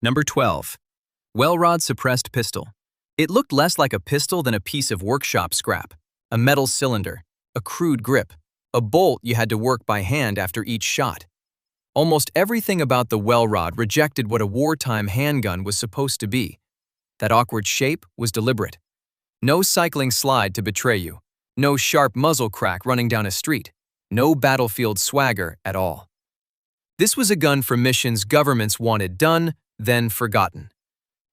Number 12. Welrod suppressed pistol. It looked less like a pistol than a piece of workshop scrap. A metal cylinder, a crude grip, a bolt you had to work by hand after each shot. Almost everything about the Welrod rejected what a wartime handgun was supposed to be. That awkward shape was deliberate. No cycling slide to betray you. No sharp muzzle crack running down a street. No battlefield swagger at all. This was a gun for missions governments wanted done, then forgotten.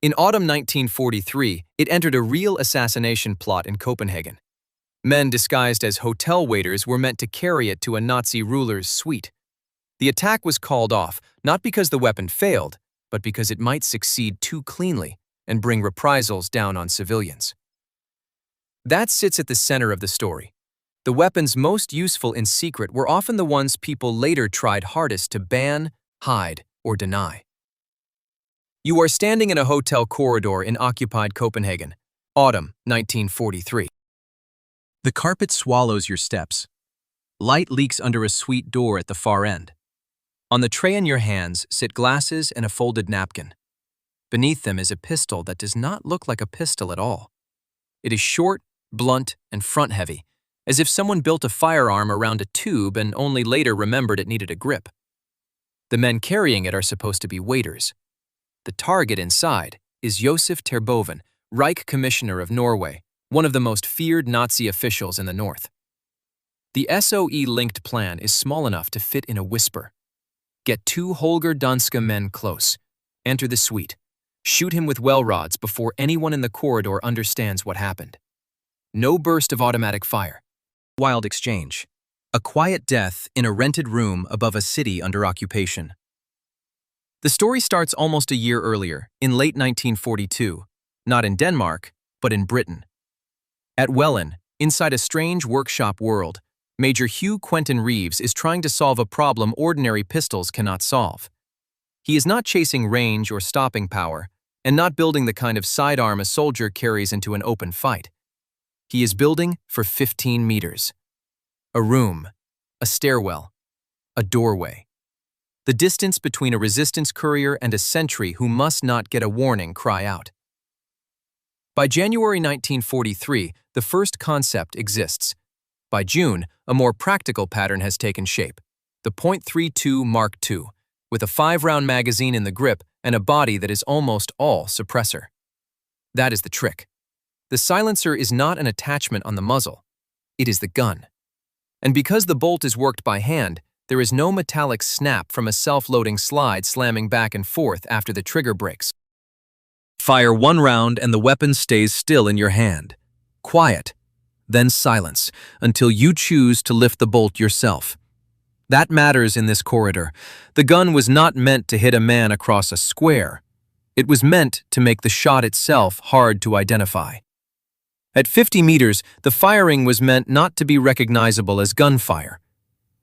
In autumn 1943, it entered a real assassination plot in Copenhagen. Men disguised as hotel waiters were meant to carry it to a Nazi ruler's suite. The attack was called off, not because the weapon failed, but because it might succeed too cleanly and bring reprisals down on civilians. That sits at the center of the story. The weapons most useful in secret were often the ones people later tried hardest to ban, hide, or deny. You are standing in a hotel corridor in occupied Copenhagen, autumn 1943. The carpet swallows your steps. Light leaks under a suite door at the far end. On the tray in your hands sit glasses and a folded napkin. Beneath them is a pistol that does not look like a pistol at all. It is short, blunt, and front-heavy, as if someone built a firearm around a tube and only later remembered it needed a grip. The men carrying it are supposed to be waiters. The target inside is Josef Terboven, Reich Commissioner of Norway, one of the most feared Nazi officials in the north. The SOE-linked plan is small enough to fit in a whisper. Get 2 Holger Danske men close. Enter the suite. Shoot him with Welrods before anyone in the corridor understands what happened. No burst of automatic fire. Wild exchange. A quiet death in a rented room above a city under occupation. The story starts almost a year earlier, in late 1942, not in Denmark, but in Britain. At Welland, inside a strange workshop world, Major Hugh Quentin Reeves is trying to solve a problem ordinary pistols cannot solve. He is not chasing range or stopping power, and not building the kind of sidearm a soldier carries into an open fight. He is building for 15 meters. A room, a stairwell, a doorway. The distance between a resistance courier and a sentry who must not get a warning cry out. By January 1943, the first concept exists. By June, a more practical pattern has taken shape, the .32 Mark II, with a 5-round magazine in the grip and a body that is almost all suppressor. That is the trick. The silencer is not an attachment on the muzzle. It is the gun. And because the bolt is worked by hand, there is no metallic snap from a self-loading slide slamming back and forth after the trigger breaks. Fire 1 round and the weapon stays still in your hand. Quiet, then silence, until you choose to lift the bolt yourself. That matters in this corridor. The gun was not meant to hit a man across a square. It was meant to make the shot itself hard to identify. At 50 meters, the firing was meant not to be recognizable as gunfire.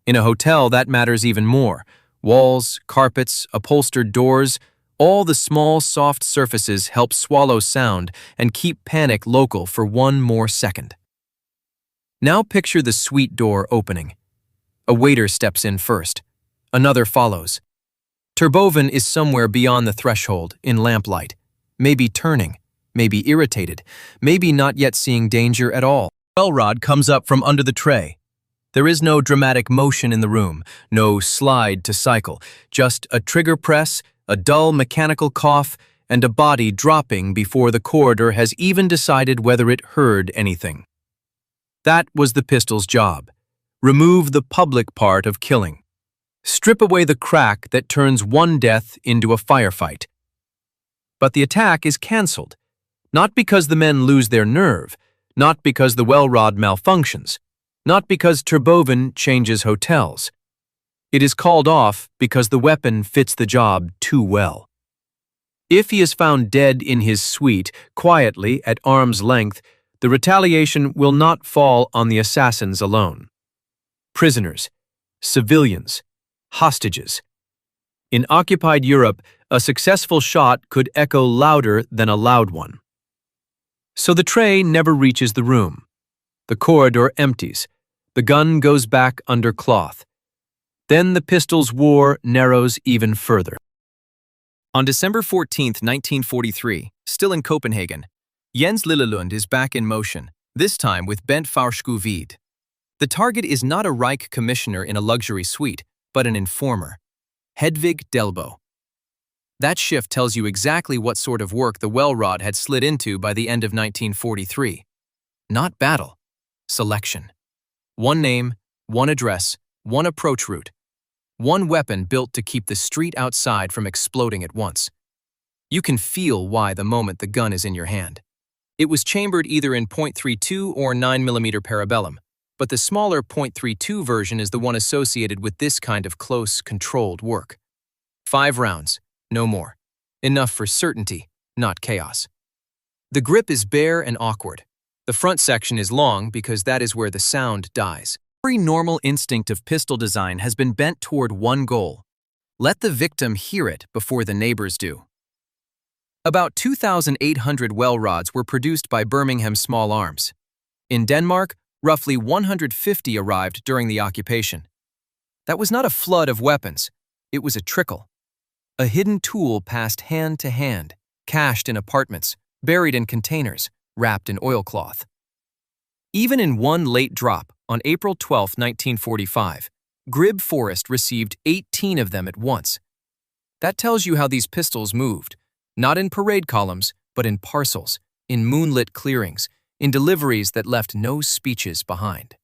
In a hotel, that matters even more. Walls, carpets, upholstered doors, all the small, soft surfaces help swallow sound and keep panic local for 1 more second. Now picture the suite door opening. A waiter steps in first. Another follows. Terboven is somewhere beyond the threshold, in lamplight, maybe turning, maybe irritated, maybe not yet seeing danger at all. Welrod comes up from under the tray. There is no dramatic motion in the room, no slide to cycle, just a trigger press, a dull mechanical cough, and a body dropping before the corridor has even decided whether it heard anything. That was the pistol's job. Remove the public part of killing. Strip away the crack that turns one death into a firefight. But the attack is cancelled, not because the men lose their nerve, not because the Welrod malfunctions, not because Terboven changes hotels. It is called off because the weapon fits the job too well. If he is found dead in his suite, quietly, at arm's length, the retaliation will not fall on the assassins alone. Prisoners, civilians, hostages. In occupied Europe, a successful shot could echo louder than a loud one. So the tray never reaches the room. The corridor empties. The gun goes back under cloth. Then the pistol's war narrows even further. On December 14, 1943, still in Copenhagen, Jens Lillelund is back in motion, this time with bent Fahrstuhlvide. The target is not a Reich commissioner in a luxury suite, but an informer, Hedvig Delbo. That shift tells you exactly what sort of work the Welrod had slid into by the end of 1943. Not battle, selection. One name, one address, one approach route. One weapon built to keep the street outside from exploding at once. You can feel why the moment the gun is in your hand. It was chambered either in .32 or 9mm parabellum, but the smaller .32 version is the one associated with this kind of close, controlled work. 5 rounds, no more. Enough for certainty, not chaos. The grip is bare and awkward. The front section is long because that is where the sound dies. Every normal instinct of pistol design has been bent toward one goal. Let the victim hear it before the neighbors do. About 2,800 Welrods were produced by Birmingham Small Arms. In Denmark, roughly 150 arrived during the occupation. That was not a flood of weapons, it was a trickle. A hidden tool passed hand to hand, cached in apartments, buried in containers, wrapped in oilcloth. Even in one late drop, on April 12, 1945, Grib Forest received 18 of them at once. That tells you how these pistols moved, not in parade columns, but in parcels, in moonlit clearings, in deliveries that left no speeches behind.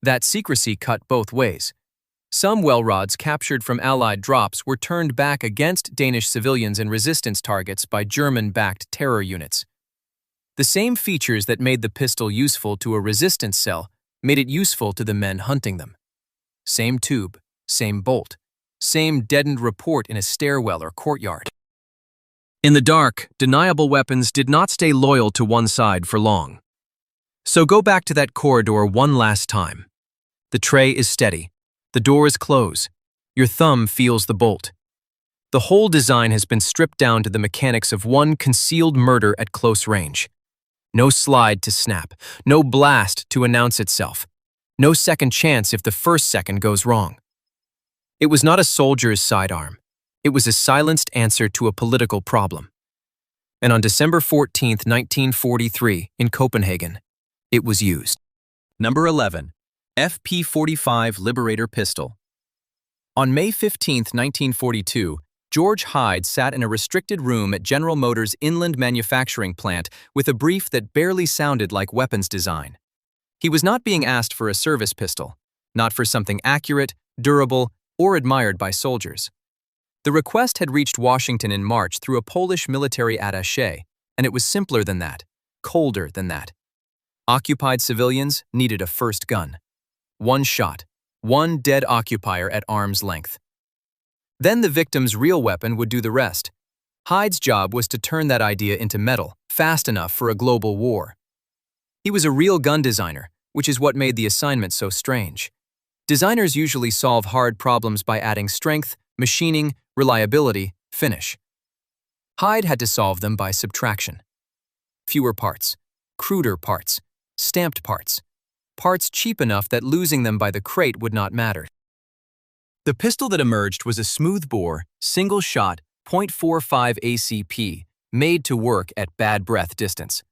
That secrecy cut both ways. Some Welrods captured from Allied drops were turned back against Danish civilians and resistance targets by German-backed terror units. The same features that made the pistol useful to a resistance cell made it useful to the men hunting them. Same tube, same bolt, same deadened report in a stairwell or courtyard. In the dark, deniable weapons did not stay loyal to one side for long. So go back to that corridor one last time. The tray is steady. The doors close. Your thumb feels the bolt. The whole design has been stripped down to the mechanics of one concealed murder at close range. No slide to snap, no blast to announce itself, no second chance if the first second goes wrong. It was not a soldier's sidearm. It was a silenced answer to a political problem. And on December 14, 1943, in Copenhagen, it was used. Number 11. FP-45 Liberator Pistol. On May 15, 1942, George Hyde sat in a restricted room at General Motors' Inland manufacturing plant with a brief that barely sounded like weapons design. He was not being asked for a service pistol, not for something accurate, durable, or admired by soldiers. The request had reached Washington in March through a Polish military attaché, and it was simpler than that, colder than that. Occupied civilians needed a first gun. One shot, one dead occupier at arm's length. Then the victim's real weapon would do the rest. Hyde's job was to turn that idea into metal, fast enough for a global war. He was a real gun designer, which is what made the assignment so strange. Designers usually solve hard problems by adding strength, machining, reliability, finish. Hyde had to solve them by subtraction. Fewer parts, cruder parts, stamped parts, parts cheap enough that losing them by the crate would not matter. The pistol that emerged was a smooth-bore, single-shot, .45 ACP, made to work at bad breath distance.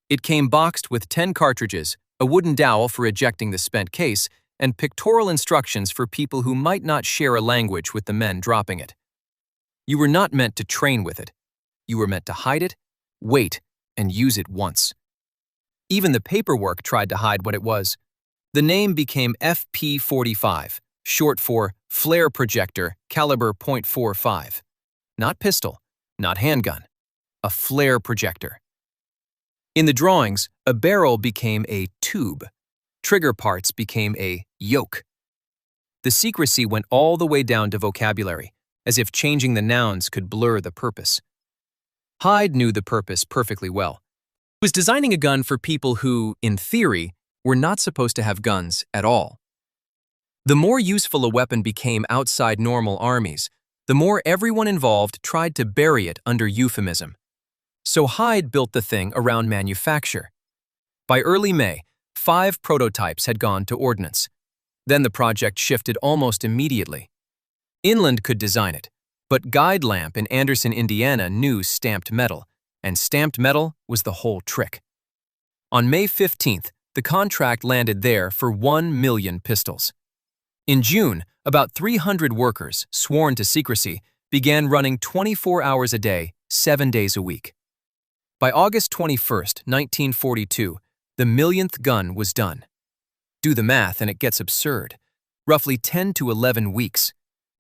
It came boxed with 10 cartridges, a wooden dowel for ejecting the spent case, and pictorial instructions for people who might not share a language with the men dropping it. You were not meant to train with it. You were meant to hide it, wait, and use it once. Even the paperwork tried to hide what it was. The name became FP-45, short for Flare Projector, caliber .45. Not pistol, not handgun, a flare projector. In the drawings, a barrel became a tube. Trigger parts became a yoke. The secrecy went all the way down to vocabulary, as if changing the nouns could blur the purpose. Hyde knew the purpose perfectly well. He was designing a gun for people who, in theory, were not supposed to have guns at all. The more useful a weapon became outside normal armies, the more everyone involved tried to bury it under euphemism. So Hyde built the thing around manufacture. By early May, 5 prototypes had gone to ordnance. Then the project shifted almost immediately. Inland could design it, But Guide Lamp in Anderson, Indiana knew stamped metal, and stamped metal was the whole trick. On May 15th, the contract landed there for 1 million pistols. In June, about 300 workers, sworn to secrecy, began running 24 hours a day, 7 days a week. By August 21st, 1942, the millionth gun was done. Do the math and it gets absurd. Roughly 10 to 11 weeks.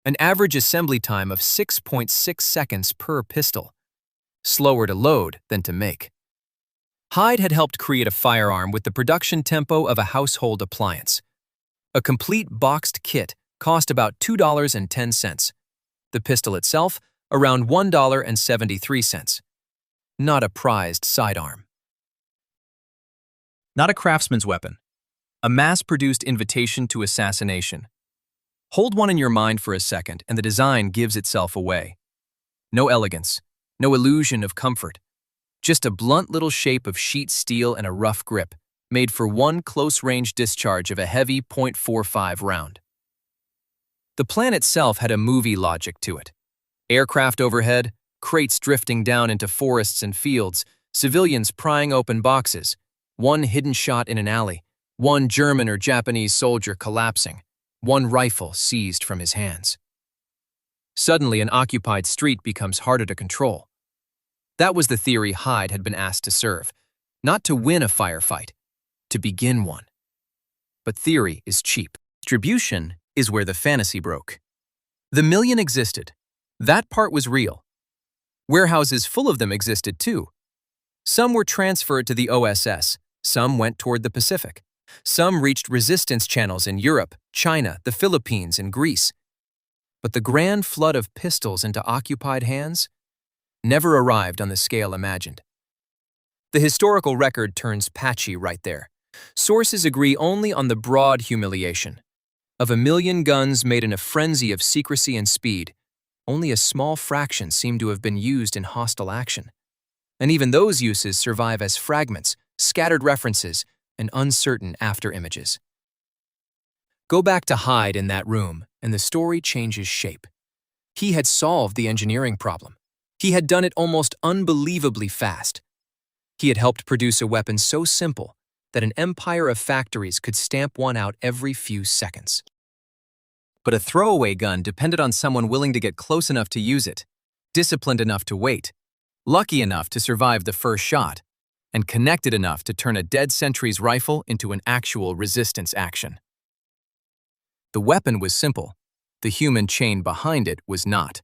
An average assembly time of 6.6 seconds per pistol. Slower to load than to make. Hyde had helped create a firearm with the production tempo of a household appliance. A complete boxed kit cost about $2.10. The pistol itself, around $1.73. Not a prized sidearm. Not a craftsman's weapon. A mass-produced invitation to assassination. Hold one in your mind for a second and the design gives itself away. No elegance, no illusion of comfort. Just a blunt little shape of sheet steel and a rough grip, made for one close-range discharge of a heavy .45 round. The plan itself had a movie logic to it. Aircraft overhead, crates drifting down into forests and fields, civilians prying open boxes, one hidden shot in an alley, one German or Japanese soldier collapsing, one rifle seized from his hands. Suddenly, an occupied street becomes harder to control. That was the theory Hyde had been asked to serve, not to win a firefight, to begin one. But theory is cheap. Distribution is where the fantasy broke. The million existed. That part was real. Warehouses full of them existed too. Some were transferred to the OSS, some went toward the Pacific. Some reached resistance channels in Europe, China, the Philippines, and Greece. But the grand flood of pistols into occupied hands never arrived on the scale imagined. The historical record turns patchy right there. Sources agree only on the broad humiliation. Of 1 million guns made in a frenzy of secrecy and speed, only a small fraction seem to have been used in hostile action. And even those uses survive as fragments, scattered references, and uncertain after-images. Go back to Hyde in that room, and the story changes shape. He had solved the engineering problem. He had done it almost unbelievably fast. He had helped produce a weapon so simple that an empire of factories could stamp one out every few seconds. But a throwaway gun depended on someone willing to get close enough to use it, disciplined enough to wait, lucky enough to survive the first shot, and connected enough to turn a dead sentry's rifle into an actual resistance action. The weapon was simple. The human chain behind it was not.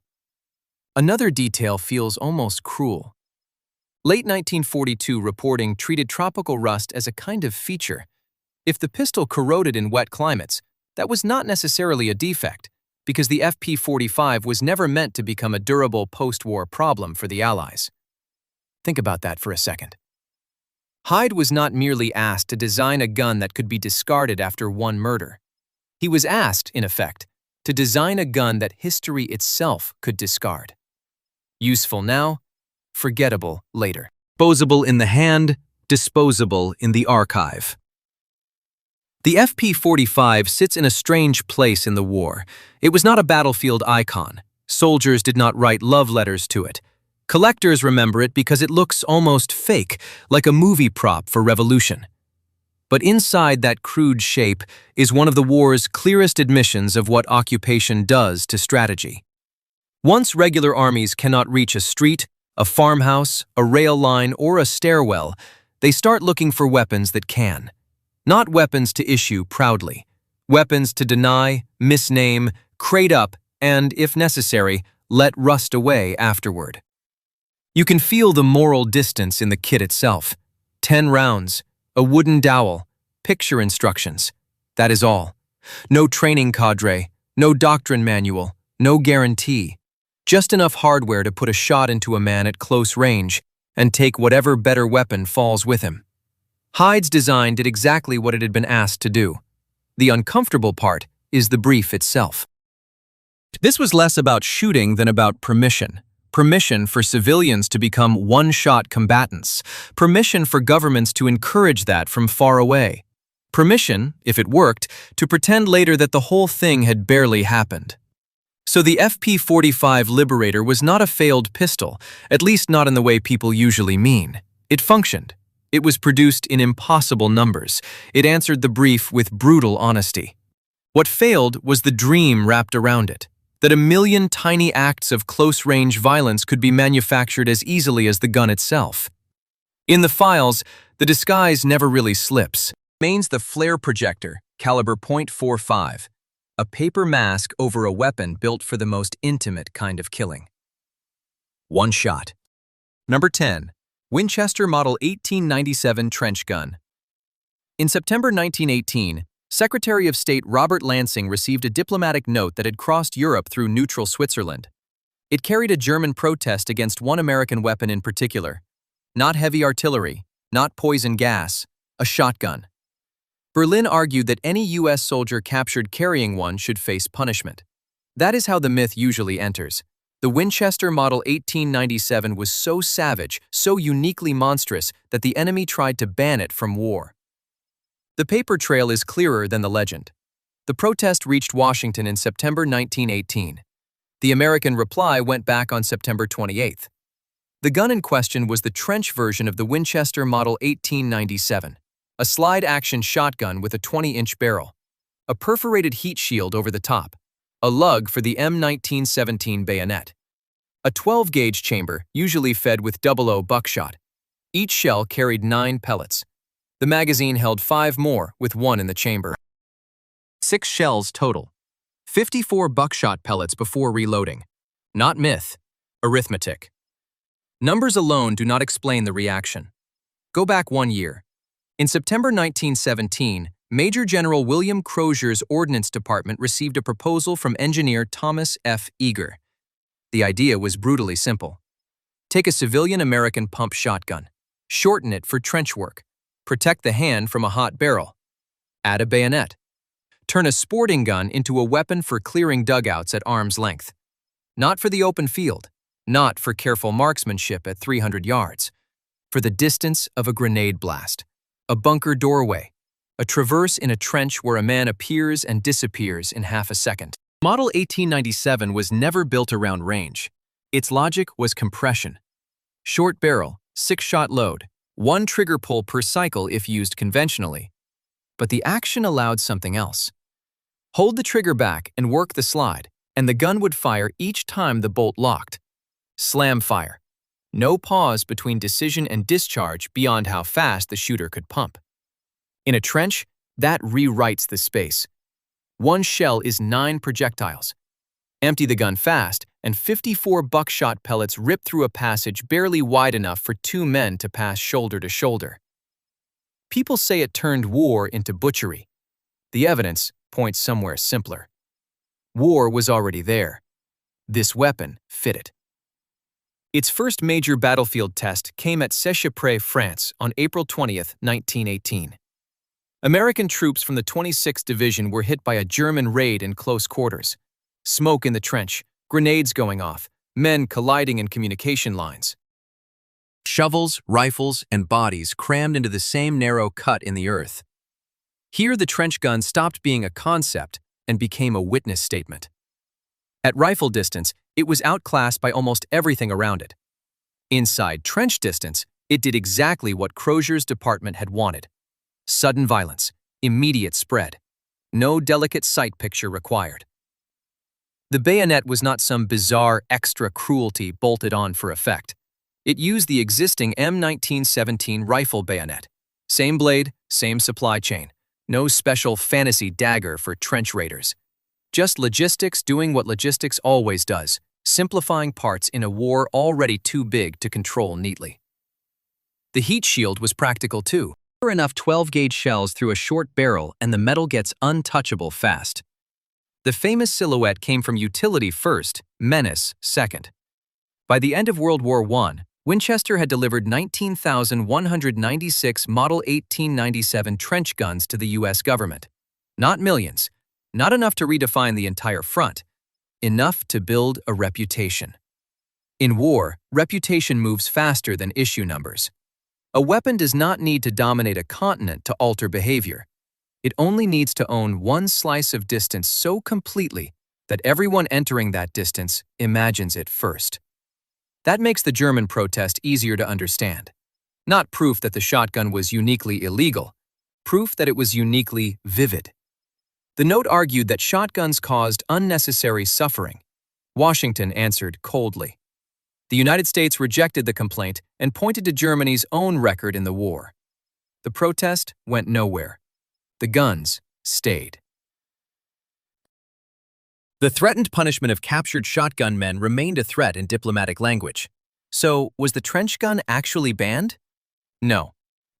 Another detail feels almost cruel. Late 1942 reporting treated tropical rust as a kind of feature. If the pistol corroded in wet climates, that was not necessarily a defect, because the FP-45 was never meant to become a durable post-war problem for the Allies. Think about that for a second. Hyde was not merely asked to design a gun that could be discarded after one murder. He was asked, in effect, to design a gun that history itself could discard. Useful now, forgettable later. Disposable in the hand, disposable in the archive. The FP-45 sits in a strange place in the war. It was not a battlefield icon. Soldiers did not write love letters to it. Collectors remember it because it looks almost fake, like a movie prop for revolution. But inside that crude shape is one of the war's clearest admissions of what occupation does to strategy. Once regular armies cannot reach a street, a farmhouse, a rail line, or a stairwell, they start looking for weapons that can. Not weapons to issue proudly. Weapons to deny, misname, crate up, and, if necessary, let rust away afterward. You can feel the moral distance in the kit itself. 10 rounds, a wooden dowel, picture instructions. That is all. No training cadre, no doctrine manual, no guarantee. Just enough hardware to put a shot into a man at close range and take whatever better weapon falls with him. Hyde's design did exactly what it had been asked to do. The uncomfortable part is the brief itself. This was less about shooting than about permission. Permission for civilians to become one-shot combatants. Permission for governments to encourage that from far away. Permission, if it worked, to pretend later that the whole thing had barely happened. So the FP-45 Liberator was not a failed pistol, at least not in the way people usually mean. It functioned. It was produced in impossible numbers. It answered the brief with brutal honesty. What failed was the dream wrapped around it, that a million tiny acts of close-range violence could be manufactured as easily as the gun itself. In the files, the disguise never really slips. Remains the flare projector, caliber .45, a paper mask over a weapon built for the most intimate kind of killing. One shot. Number 10. Winchester Model 1897 Trench Gun. In September 1918, Secretary of State Robert Lansing received a diplomatic note that had crossed Europe through neutral Switzerland. It carried a German protest against one American weapon in particular. Not heavy artillery, not poison gas, a shotgun. Berlin argued that any U.S. soldier captured carrying one should face punishment. That is how the myth usually enters. The Winchester Model 1897 was so savage, so uniquely monstrous, that the enemy tried to ban it from war. The paper trail is clearer than the legend. The protest reached Washington in September 1918. The American reply went back on September 28. The gun in question was the trench version of the Winchester Model 1897, a slide-action shotgun with a 20-inch barrel, a perforated heat shield over the top, a lug for the M1917 bayonet, a 12-gauge chamber usually fed with .00 buckshot. Each shell carried 9 pellets. The magazine held 5 more, with 1 in the chamber. 6 shells total. 54 buckshot pellets before reloading. Not myth, arithmetic. Numbers alone do not explain the reaction. Go back 1 year. In September 1917, Major General William Crozier's Ordnance Department received a proposal from engineer Thomas F. Eager. The idea was brutally simple. Take a civilian American pump shotgun, shorten it for trench work, protect the hand from a hot barrel, add a bayonet, turn a sporting gun into a weapon for clearing dugouts at arm's length. Not for the open field, not for careful marksmanship at 300 yards, for the distance of a grenade blast, a bunker doorway, a traverse in a trench where a man appears and disappears in half a second. Model 1897 was never built around range. Its logic was compression. Short barrel, 6-shot load, 1 trigger pull per cycle if used conventionally. But the action allowed something else. Hold the trigger back and work the slide, and the gun would fire each time the bolt locked. Slam fire. No pause between decision and discharge beyond how fast the shooter could pump. In a trench, that rewrites the space. 1 shell is 9 projectiles. Empty the gun fast, and 54 buckshot pellets rip through a passage barely wide enough for 2 men to pass shoulder to shoulder. People say it turned war into butchery. The evidence points somewhere simpler. War was already there. This weapon fit it. Its first major battlefield test came at Seicheprey, France, on April 20, 1918. American troops from the 26th Division were hit by a German raid in close quarters. Smoke in the trench, grenades going off, men colliding in communication lines. Shovels, rifles, and bodies crammed into the same narrow cut in the earth. Here the trench gun stopped being a concept and became a witness statement. At rifle distance, it was outclassed by almost everything around it. Inside trench distance, it did exactly what Crozier's department had wanted. Sudden violence, immediate spread. No delicate sight picture required. The bayonet was not some bizarre extra cruelty bolted on for effect. It used the existing M1917 rifle bayonet. Same blade, same supply chain. No special fantasy dagger for trench raiders. Just logistics doing what logistics always does, simplifying parts in a war already too big to control neatly. The heat shield was practical too. Fire enough 12-gauge shells through a short barrel and the metal gets untouchable fast. The famous silhouette came from utility first, menace second. By the end of World War I, Winchester had delivered 19,196 Model 1897 trench guns to the U.S. government. Not millions, not enough to redefine the entire front, enough to build a reputation. In war, reputation moves faster than issue numbers. A weapon does not need to dominate a continent to alter behavior. It only needs to own one slice of distance so completely that everyone entering that distance imagines it first. That makes the German protest easier to understand. Not proof that the shotgun was uniquely illegal, proof that it was uniquely vivid. The note argued that shotguns caused unnecessary suffering. Washington answered coldly. The United States rejected the complaint and pointed to Germany's own record in the war. The protest went nowhere. The guns stayed. The threatened punishment of captured shotgun men remained a threat in diplomatic language. So, was the trench gun actually banned? No.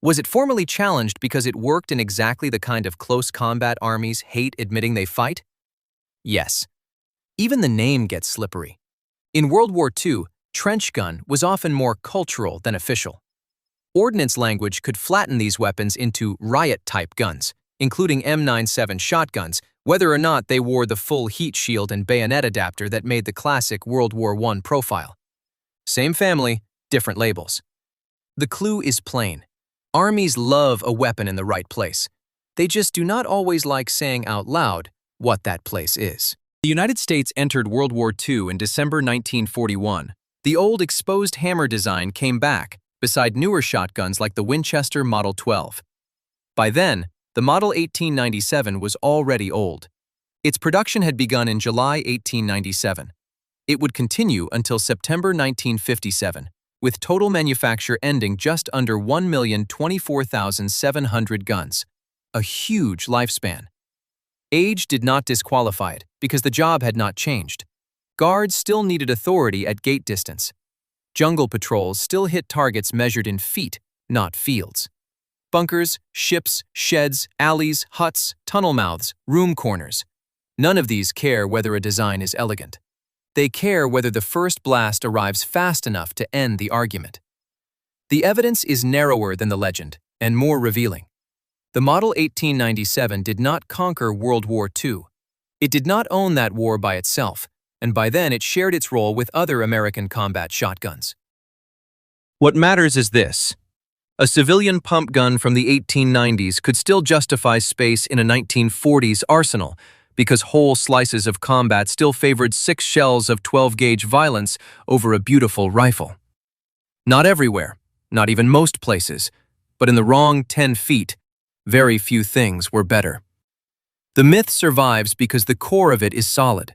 Was it formally challenged because it worked in exactly the kind of close combat armies hate admitting they fight? Yes. Even the name gets slippery. In World War II, trench gun was often more cultural than official. Ordnance language could flatten these weapons into riot-type guns, including M97 shotguns, whether or not they wore the full heat shield and bayonet adapter that made the classic World War I profile. Same family, different labels. The clue is plain. Armies love a weapon in the right place. They just do not always like saying out loud what that place is. The United States entered World War II in December 1941. The old exposed hammer design came back, beside newer shotguns like the Winchester Model 12. By then, the Model 1897 was already old. Its production had begun in July 1897. It would continue until September 1957, with total manufacture ending just under 1,024,700 guns. A huge lifespan. Age did not disqualify it because the job had not changed. Guards still needed authority at gate distance. Jungle patrols still hit targets measured in feet, not fields. Bunkers, ships, sheds, alleys, huts, tunnel mouths, room corners. None of these care whether a design is elegant. They care whether the first blast arrives fast enough to end the argument. The evidence is narrower than the legend and more revealing. The Model 1897 did not conquer World War II. It did not own that war by itself, and by then it shared its role with other American combat shotguns. What matters is this. A civilian pump gun from the 1890s could still justify space in a 1940s arsenal because whole slices of combat still favored 6 shells of 12-gauge violence over a beautiful rifle. Not everywhere, not even most places, but in the wrong 10 feet, very few things were better. The myth survives because the core of it is solid.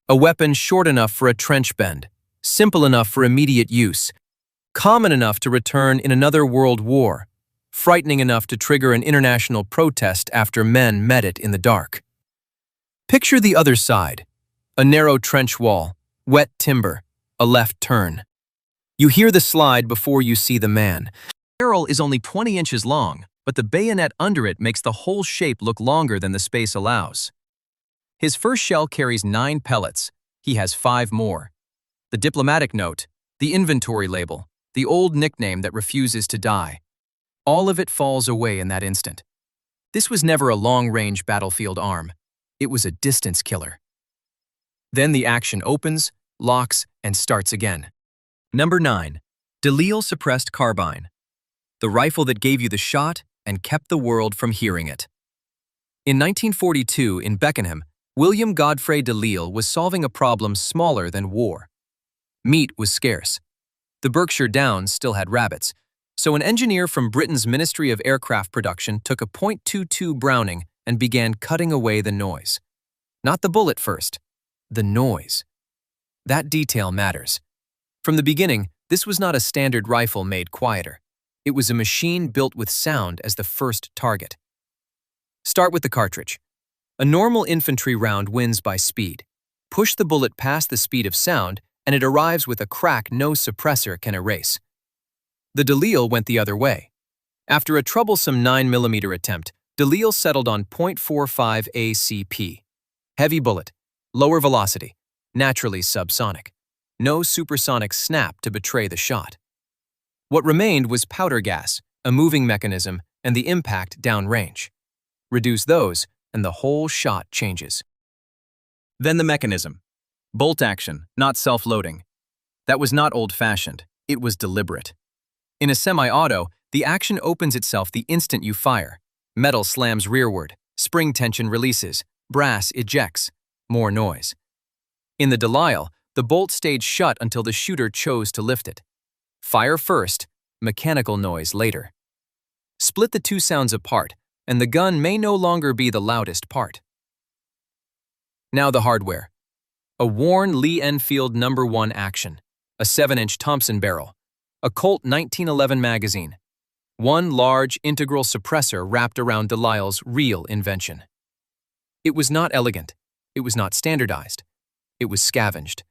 A weapon short enough for a trench bend, simple enough for immediate use, common enough to return in another world war, frightening enough to trigger an international protest after men met it in the dark. Picture the other side, a narrow trench wall, wet timber, a left turn. You hear the slide before you see the man. The barrel is only 20 inches long, but the bayonet under it makes the whole shape look longer than the space allows. His first shell carries 9 pellets. He has 5 more. The diplomatic note, the inventory label, the old nickname that refuses to die. All of it falls away in that instant. This was never a long-range battlefield arm. It was a distance killer. Then the action opens, locks, and starts again. Number 9. Lisle suppressed carbine. The rifle that gave you the shot and kept the world from hearing it. In 1942, in Beckenham, William Godfrey de Lisle was solving a problem smaller than war. Meat was scarce. The Berkshire Downs still had rabbits, so an engineer from Britain's Ministry of Aircraft Production took a .22 Browning and began cutting away the noise. Not the bullet first, the noise. That detail matters. From the beginning, this was not a standard rifle made quieter. It was a machine built with sound as the first target. Start with the cartridge. A normal infantry round wins by speed. Push the bullet past the speed of sound, and it arrives with a crack no suppressor can erase. The de Lisle went the other way. After a troublesome 9mm attempt, de Lisle settled on .45 ACP. Heavy bullet, lower velocity, naturally subsonic. No supersonic snap to betray the shot. What remained was powder gas, a moving mechanism, and the impact downrange. Reduce those, and the whole shot changes. Then the mechanism. Bolt action, not self-loading. That was not old-fashioned, it was deliberate. In a semi-auto, the action opens itself the instant you fire. Metal slams rearward, spring tension releases, brass ejects, more noise. In the Delisle, the bolt stayed shut until the shooter chose to lift it. Fire first, mechanical noise later. Split the two sounds apart, and the gun may no longer be the loudest part. Now the hardware. A worn Lee Enfield No. 1 action, a 7-inch Thompson barrel, a Colt 1911 magazine, one large integral suppressor wrapped around Delisle's real invention. It was not elegant, it was not standardized, it was scavenged,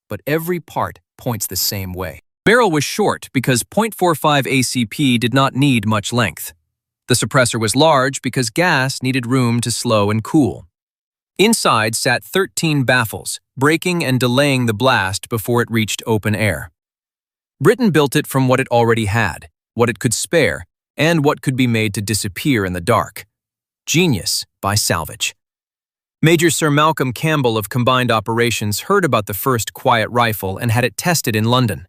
but every part points the same way. The barrel was short because .45 ACP did not need much length. The suppressor was large because gas needed room to slow and cool. Inside sat 13 baffles, braking and delaying the blast before it reached open air. Britain built it from what it already had, what it could spare, and what could be made to disappear in the dark. Genius by salvage. Major Sir Malcolm Campbell of Combined Operations heard about the first quiet rifle and had it tested in London.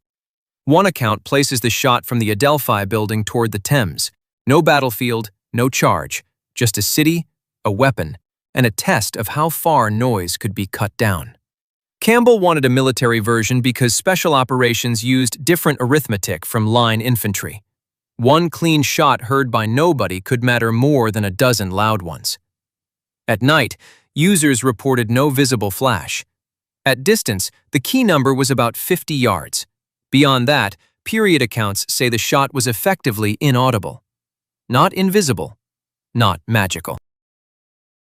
One account places the shot from the Adelphi building toward the Thames. No battlefield, no charge, just a city, a weapon, and a test of how far noise could be cut down. Campbell wanted a military version because special operations used different arithmetic from line infantry. One clean shot heard by nobody could matter more than a dozen loud ones. At night, users reported no visible flash. At distance, the key number was about 50 yards. Beyond that, period accounts say the shot was effectively inaudible. Not invisible, not magical.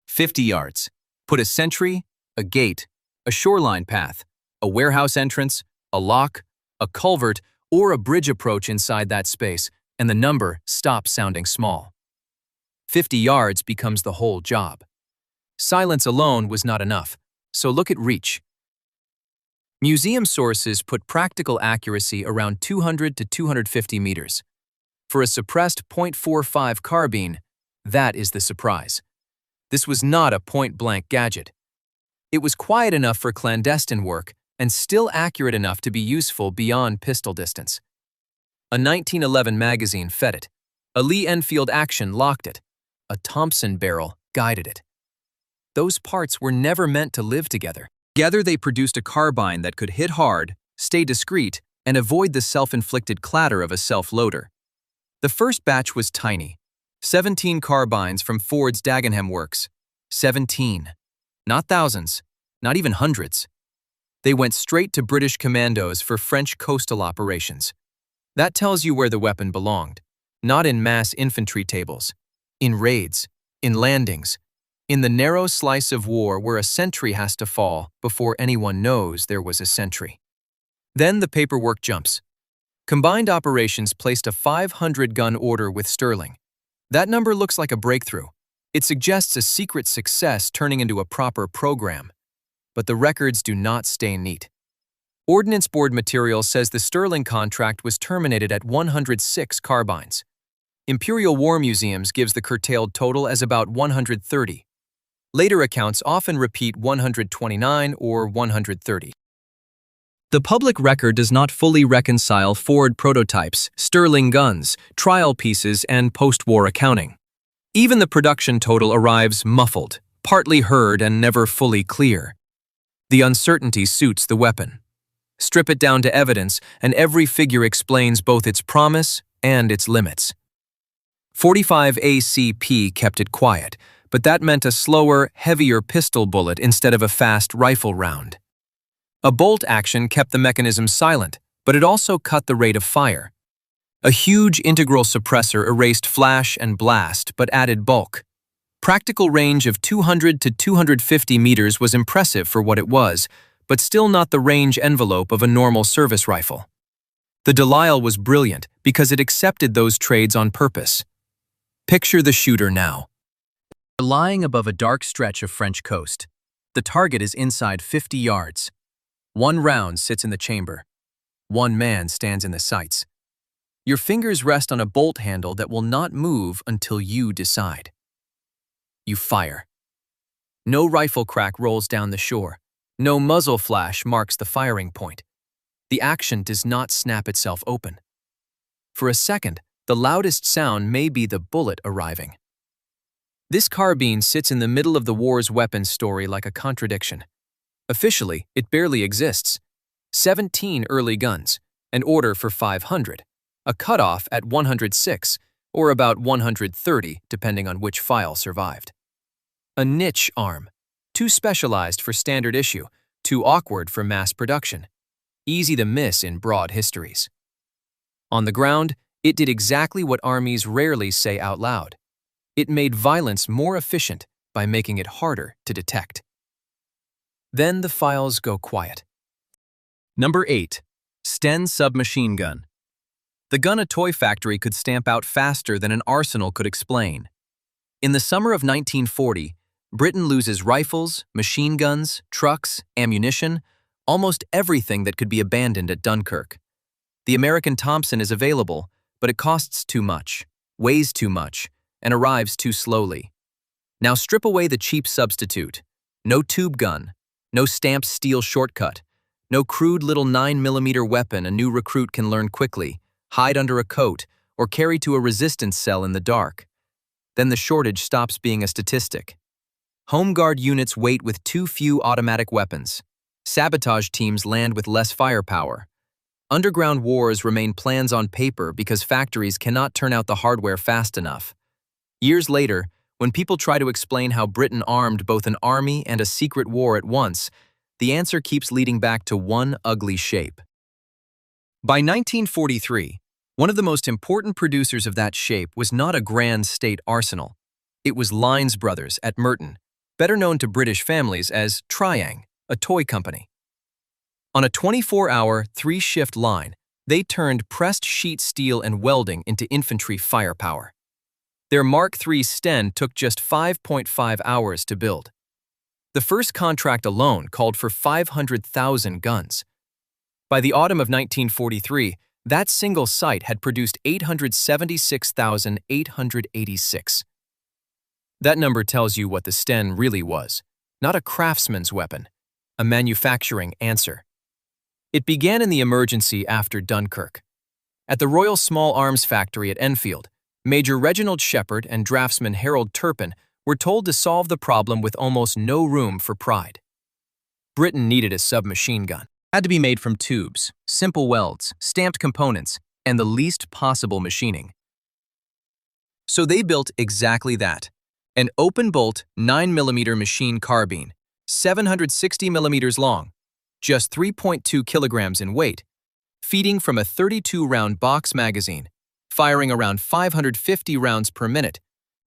50 yards. Put a sentry, a gate, a shoreline path, a warehouse entrance, a lock, a culvert, or a bridge approach inside that space, and the number stops sounding small. 50 yards becomes the whole job. Silence alone was not enough, so look at reach. Museum sources put practical accuracy around 200 to 250 meters. For a suppressed .45 carbine, that is the surprise. This was not a point-blank gadget. It was quiet enough for clandestine work and still accurate enough to be useful beyond pistol distance. A 1911 magazine fed it. A Lee Enfield action locked it. A Thompson barrel guided it. Those parts were never meant to live together. Together they produced a carbine that could hit hard, stay discreet, and avoid the self-inflicted clatter of a self-loader. The first batch was tiny. 17 carbines from Ford's Dagenham works. 17. Not thousands, not even hundreds. They went straight to British commandos for French coastal operations. That tells you where the weapon belonged. Not in mass infantry tables. In raids. In landings. In the narrow slice of war where a sentry has to fall before anyone knows there was a sentry. Then the paperwork jumps. Combined Operations placed a 500-gun order with Sterling. That number looks like a breakthrough. It suggests a secret success turning into a proper program. But the records do not stay neat. Ordnance Board material says the Sterling contract was terminated at 106 carbines. Imperial War Museums gives the curtailed total as about 130. Later accounts often repeat 129 or 130. The public record does not fully reconcile Ford prototypes, Sterling guns, trial pieces, and post-war accounting. Even the production total arrives muffled, partly heard and never fully clear. The uncertainty suits the weapon. Strip it down to evidence, and every figure explains both its promise and its limits. 45 ACP kept it quiet, but that meant a slower, heavier pistol bullet instead of a fast rifle round. A bolt action kept the mechanism silent, but it also cut the rate of fire. A huge integral suppressor erased flash and blast, but added bulk. Practical range of 200 to 250 meters was impressive for what it was, but still not the range envelope of a normal service rifle. The Delisle was brilliant because it accepted those trades on purpose. Picture the shooter now. Lying above a dark stretch of French coast. The target is inside 50 yards. One round sits in the chamber. One man stands in the sights. Your fingers rest on a bolt handle that will not move until you decide. You fire. No rifle crack rolls down the shore. No muzzle flash marks the firing point. The action does not snap itself open. For a second, the loudest sound may be the bullet arriving. This carbine sits in the middle of the war's weapons story like a contradiction. Officially, it barely exists. 17 early guns, an order for 500, a cutoff at 106, or about 130 depending on which file survived. A niche arm, too specialized for standard issue, too awkward for mass production, easy to miss in broad histories. On the ground, it did exactly what armies rarely say out loud. It made violence more efficient by making it harder to detect. Then the files go quiet. Number 8. Sten submachine gun. The gun a toy factory could stamp out faster than an arsenal could explain. In the summer of 1940, Britain loses rifles, machine guns, trucks, ammunition, almost everything that could be abandoned at Dunkirk. The American Thompson is available, but it costs too much, weighs too much, and arrives too slowly. Now strip away the cheap substitute. No tube gun, no stamped steel shortcut, no crude little 9mm weapon a new recruit can learn quickly, hide under a coat, or carry to a resistance cell in the dark. Then the shortage stops being a statistic. Home Guard units wait with too few automatic weapons. Sabotage teams land with less firepower. Underground wars remain plans on paper because factories cannot turn out the hardware fast enough. Years later, when people try to explain how Britain armed both an army and a secret war at once, the answer keeps leading back to one ugly shape. By 1943, one of the most important producers of that shape was not a grand state arsenal. It was Lines Brothers at Merton, better known to British families as Triang, a toy company. On a 24-hour, 3-shift line, they turned pressed sheet steel and welding into infantry firepower. Their Mark III Sten took just 5.5 hours to build. The first contract alone called for 500,000 guns. By the autumn of 1943, that single site had produced 876,886. That number tells you what the Sten really was, not a craftsman's weapon, a manufacturing answer. It began in the emergency after Dunkirk. At the Royal Small Arms Factory at Enfield, Major Reginald Shepherd and draftsman Harold Turpin were told to solve the problem with almost no room for pride. Britain needed a submachine gun. It had to be made from tubes, simple welds, stamped components, and the least possible machining. So they built exactly that. An open-bolt 9mm machine carbine, 760 millimeters long, just 3.2 kilograms in weight, feeding from a 32-round box magazine, firing around 550 rounds per minute,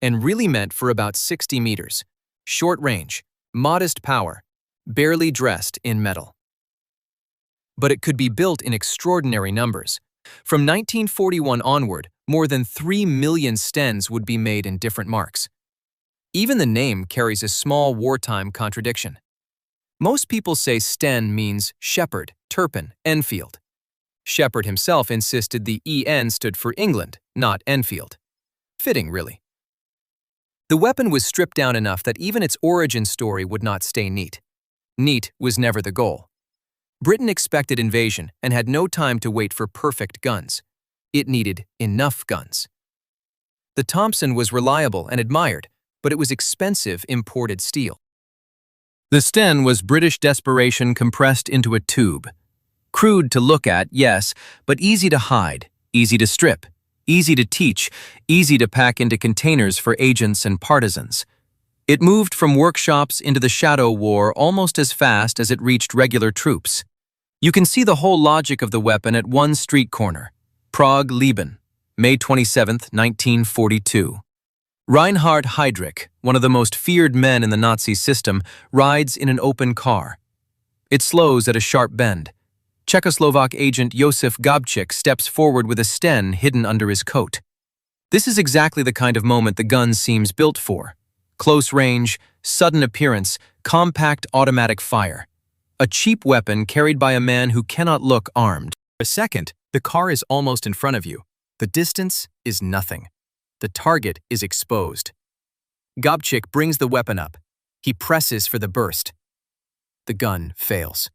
and really meant for about 60 meters, short range, modest power, barely dressed in metal. But it could be built in extraordinary numbers. From 1941 onward, more than 3 million Stens would be made in different marks. Even the name carries a small wartime contradiction. Most people say Sten means Shepherd, Turpin, Enfield. Shepherd himself insisted the EN stood for England, not Enfield. Fitting, really. The weapon was stripped down enough that even its origin story would not stay neat. Neat was never the goal. Britain expected invasion and had no time to wait for perfect guns. It needed enough guns. The Thompson was reliable and admired, but it was expensive imported steel. The Sten was British desperation compressed into a tube. Crude to look at, yes, but easy to hide, easy to strip, easy to teach, easy to pack into containers for agents and partisans. It moved from workshops into the shadow war almost as fast as it reached regular troops. You can see the whole logic of the weapon at one street corner, Prague, Liban, May 27, 1942. Reinhard Heydrich, one of the most feared men in the Nazi system, rides in an open car. It slows at a sharp bend. Czechoslovak agent Josef Gabčík steps forward with a Sten hidden under his coat. This is exactly the kind of moment the gun seems built for. Close range, sudden appearance, compact automatic fire. A cheap weapon carried by a man who cannot look armed. For a second, the car is almost in front of you. The distance is nothing. The target is exposed. Gabčík brings the weapon up. He presses for the burst. The gun fails.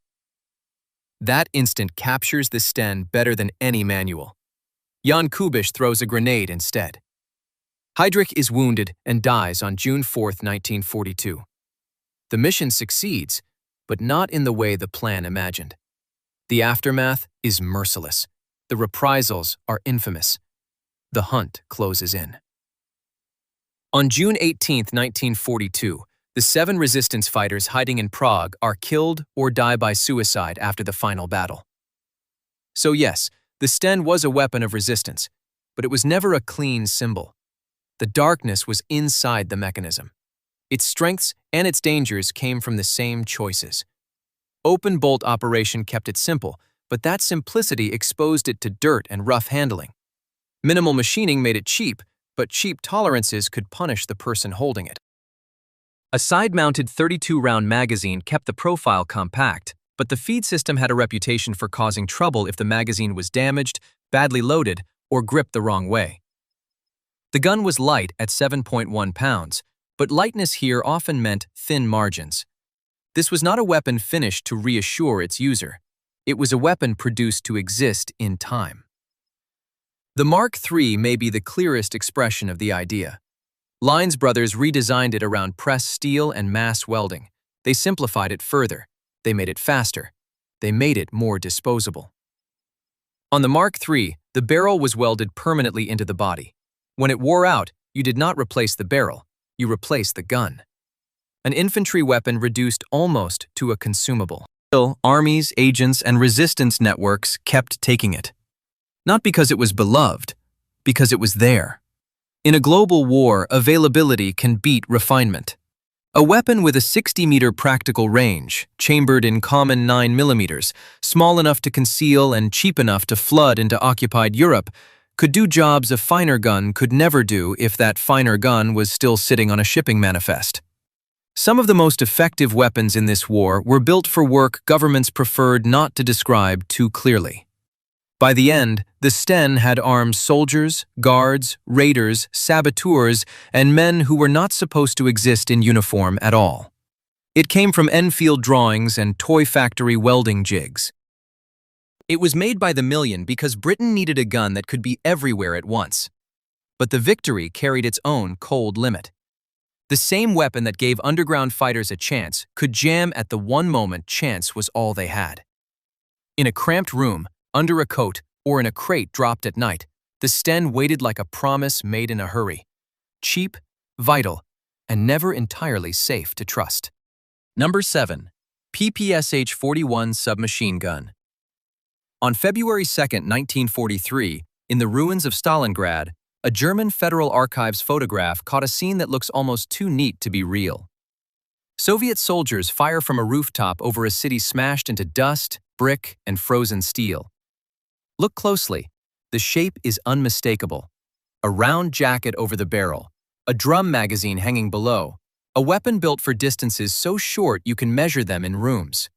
That instant captures the Sten better than any manual. Jan Kubiš throws a grenade instead. Heydrich is wounded and dies on June 4, 1942. The mission succeeds, but not in the way the plan imagined. The aftermath is merciless. The reprisals are infamous. The hunt closes in. On June 18, 1942, the 7 resistance fighters hiding in Prague are killed or die by suicide after the final battle. So yes, the Sten was a weapon of resistance, but it was never a clean symbol. The darkness was inside the mechanism. Its strengths and its dangers came from the same choices. Open bolt operation kept it simple, but that simplicity exposed it to dirt and rough handling. Minimal machining made it cheap, but cheap tolerances could punish the person holding it. A side-mounted 32-round magazine kept the profile compact, but the feed system had a reputation for causing trouble if the magazine was damaged, badly loaded, or gripped the wrong way. The gun was light at 7.1 pounds, but lightness here often meant thin margins. This was not a weapon finished to reassure its user. It was a weapon produced to exist in time. The Mark III may be the clearest expression of the idea. Lines brothers redesigned it around pressed steel and mass welding. They simplified it further. They made it faster. They made it more disposable. On the Mark III, the barrel was welded permanently into the body. When it wore out, you did not replace the barrel, you replaced the gun. An infantry weapon reduced almost to a consumable. Still, armies, agents, and resistance networks kept taking it. Not because it was beloved, because it was there. In a global war, availability can beat refinement. A weapon with a 60-meter practical range, chambered in common 9mm, small enough to conceal and cheap enough to flood into occupied Europe, could do jobs a finer gun could never do if that finer gun was still sitting on a shipping manifest. Some of the most effective weapons in this war were built for work governments preferred not to describe too clearly. By the end, the Sten had armed soldiers, guards, raiders, saboteurs, and men who were not supposed to exist in uniform at all. It came from Enfield drawings and toy factory welding jigs. It was made by the million because Britain needed a gun that could be everywhere at once. But the victory carried its own cold limit. The same weapon that gave underground fighters a chance could jam at the one moment chance was all they had. In a cramped room, under a coat, or in a crate dropped at night, the Sten waited like a promise made in a hurry. Cheap, vital, and never entirely safe to trust. Number 7. PPSH-41 submachine gun. On February 2, 1943, in the ruins of Stalingrad, a German Federal Archives photograph caught a scene that looks almost too neat to be real. Soviet soldiers fire from a rooftop over a city smashed into dust, brick, and frozen steel. Look closely. The shape is unmistakable. A round jacket over the barrel, a drum magazine hanging below, a weapon built for distances so short you can measure them in rooms.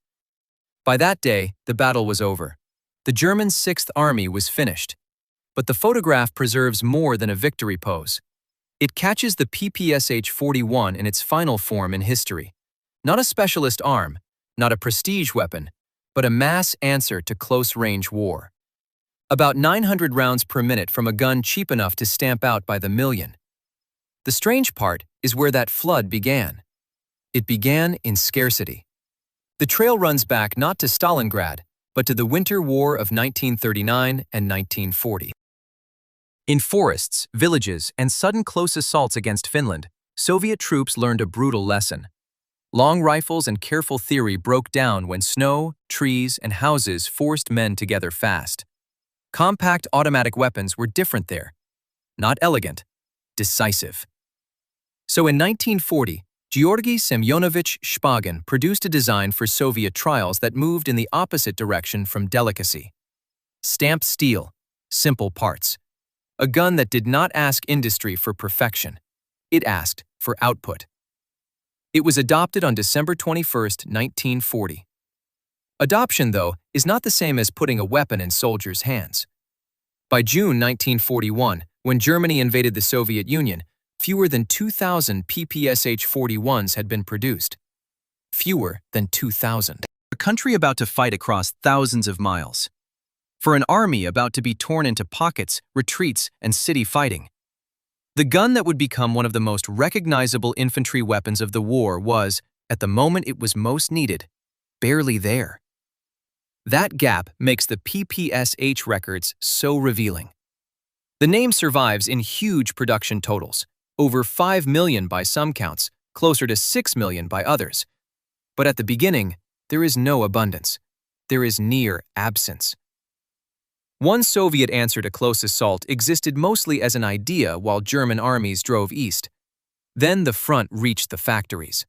By that day, the battle was over. The German 6th Army was finished. But the photograph preserves more than a victory pose. It catches the PPSH-41 in its final form in history. Not a specialist arm, not a prestige weapon, but a mass answer to close-range war. About 900 rounds per minute from a gun cheap enough to stamp out by the million. The strange part is where that flood began. It began in scarcity. The trail runs back not to Stalingrad, but to the Winter War of 1939 and 1940. In forests, villages, and sudden close assaults against Finland, Soviet troops learned a brutal lesson. Long rifles and careful theory broke down when snow, trees, and houses forced men together fast. Compact automatic weapons were different there. Not elegant, decisive. So in 1940, Georgy Semyonovich Shpagin produced a design for Soviet trials that moved in the opposite direction from delicacy. Stamped steel, simple parts. A gun that did not ask industry for perfection. It asked for output. It was adopted on December 21, 1940. Adoption, though, is not the same as putting a weapon in soldiers' hands. By June 1941, when Germany invaded the Soviet Union, fewer than 2,000 PPSH-41s had been produced. Fewer than 2,000. A country about to fight across thousands of miles. For an army about to be torn into pockets, retreats, and city fighting. The gun that would become one of the most recognizable infantry weapons of the war was, at the moment it was most needed, barely there. That gap makes the PPSH records so revealing. The name survives in huge production totals, over 5 million by some counts, closer to 6 million by others. But at the beginning, there is no abundance. There is near absence. One Soviet answer to close assault existed mostly as an idea while German armies drove east. Then the front reached the factories.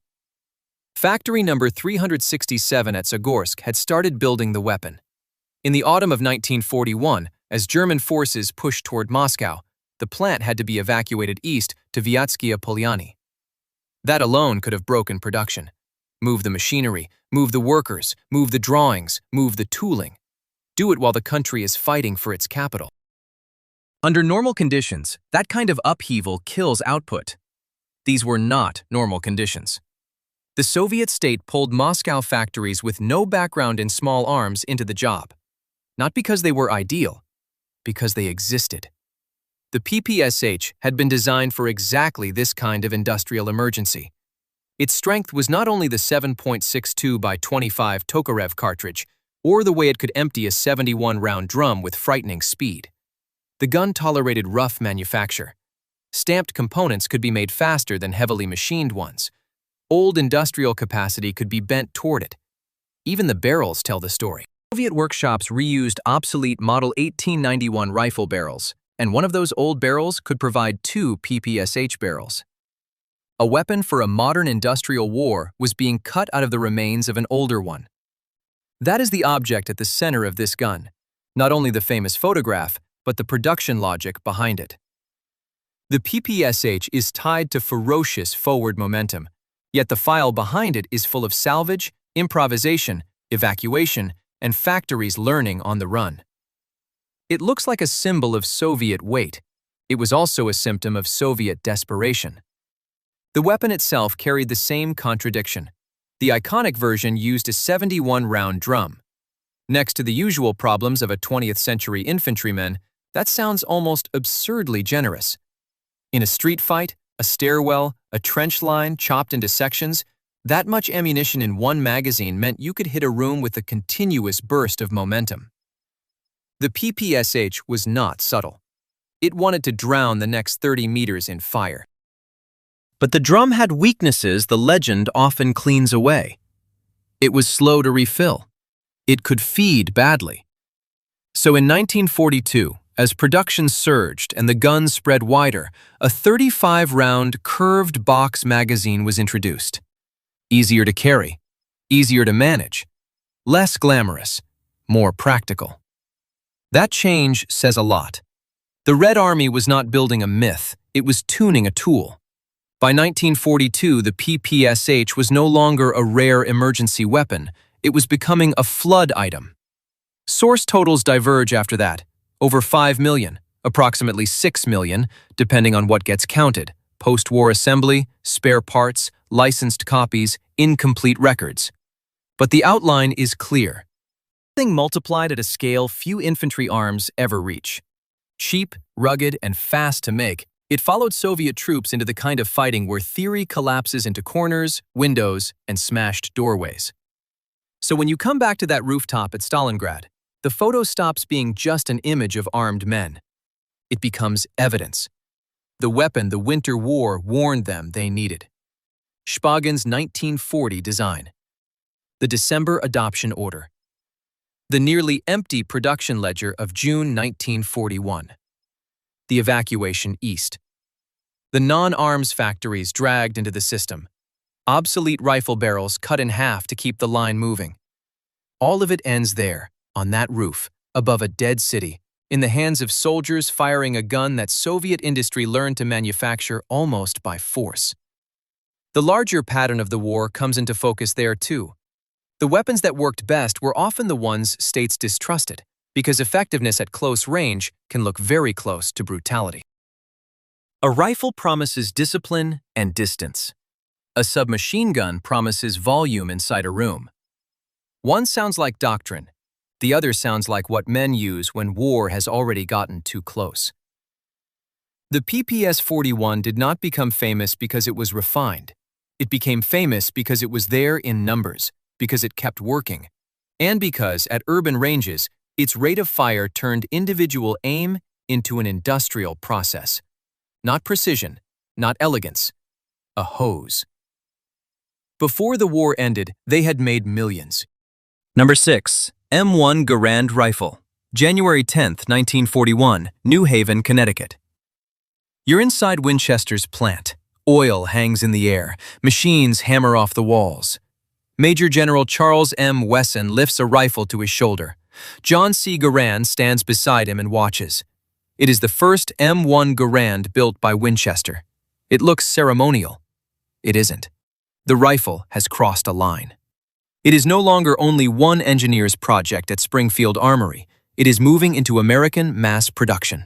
Factory number 367 at Zagorsk had started building the weapon. In the autumn of 1941, as German forces pushed toward Moscow, the plant had to be evacuated east to Vyatskaya Polyani. That alone could have broken production. Move the machinery, move the workers, move the drawings, move the tooling. Do it while the country is fighting for its capital. Under normal conditions, that kind of upheaval kills output. These were not normal conditions. The Soviet state pulled Moscow factories with no background in small arms into the job. Not because they were ideal, because they existed. The PPSH had been designed for exactly this kind of industrial emergency. Its strength was not only the 7.62 by 25 Tokarev cartridge, or the way it could empty a 71-round drum with frightening speed. The gun tolerated rough manufacture. Stamped components could be made faster than heavily machined ones. Old industrial capacity could be bent toward it. Even the barrels tell the story. Soviet workshops reused obsolete Model 1891 rifle barrels, and one of those old barrels could provide 2 PPSH barrels. A weapon for a modern industrial war was being cut out of the remains of an older one. That is the object at the center of this gun, not only the famous photograph, but the production logic behind it. The PPSH is tied to ferocious forward momentum, yet the file behind it is full of salvage, improvisation, evacuation, and factories learning on the run. It looks like a symbol of Soviet weight. It was also a symptom of Soviet desperation. The weapon itself carried the same contradiction. The iconic version used a 71-round drum. Next to the usual problems of a 20th-century infantryman, that sounds almost absurdly generous. In a street fight, a stairwell, a trench line chopped into sections, that much ammunition in one magazine meant you could hit a room with a continuous burst of momentum. The PPSH was not subtle. It wanted to drown the next 30 meters in fire. But the drum had weaknesses the legend often cleans away. It was slow to refill. It could feed badly. So in 1942, as production surged and the gun spread wider, a 35-round curved box magazine was introduced. Easier to carry, easier to manage, less glamorous, more practical. That change says a lot. The Red Army was not building a myth, it was tuning a tool. By 1942, the PPSH was no longer a rare emergency weapon, it was becoming a flood item. Source totals diverge after that, over 5 million, approximately 6 million, depending on what gets counted, post-war assembly, spare parts, licensed copies, incomplete records. But the outline is clear. Something multiplied at a scale few infantry arms ever reach. Cheap, rugged, and fast to make, it followed Soviet troops into the kind of fighting where theory collapses into corners, windows, and smashed doorways. So when you come back to that rooftop at Stalingrad, the photo stops being just an image of armed men. It becomes evidence. The weapon the Winter War warned them they needed. Shpagin's 1940 design. The December adoption order. The nearly empty production ledger of June 1941. The evacuation east. The non-arms factories dragged into the system. Obsolete rifle barrels cut in half to keep the line moving. All of it ends there, on that roof, above a dead city, in the hands of soldiers firing a gun that Soviet industry learned to manufacture almost by force. The larger pattern of the war comes into focus there too. The weapons that worked best were often the ones states distrusted, because effectiveness at close range can look very close to brutality. A rifle promises discipline and distance. A submachine gun promises volume inside a room. One sounds like doctrine. The other sounds like what men use when war has already gotten too close. The PPS-41 did not become famous because it was refined. It became famous because it was there in numbers, because it kept working, and because, at urban ranges, its rate of fire turned individual aim into an industrial process. Not precision, not elegance, a hose. Before the war ended, they had made millions. Number 6. M1 Garand Rifle. January 10, 1941, New Haven, Connecticut. You're inside Winchester's plant. Oil hangs in the air. Machines hammer off the walls. Major General Charles M. Wesson lifts a rifle to his shoulder. John C. Garand stands beside him and watches. It is the first M1 Garand built by Winchester. It looks ceremonial. It isn't. The rifle has crossed a line. It is no longer only one engineer's project at Springfield Armory. It is moving into American mass production.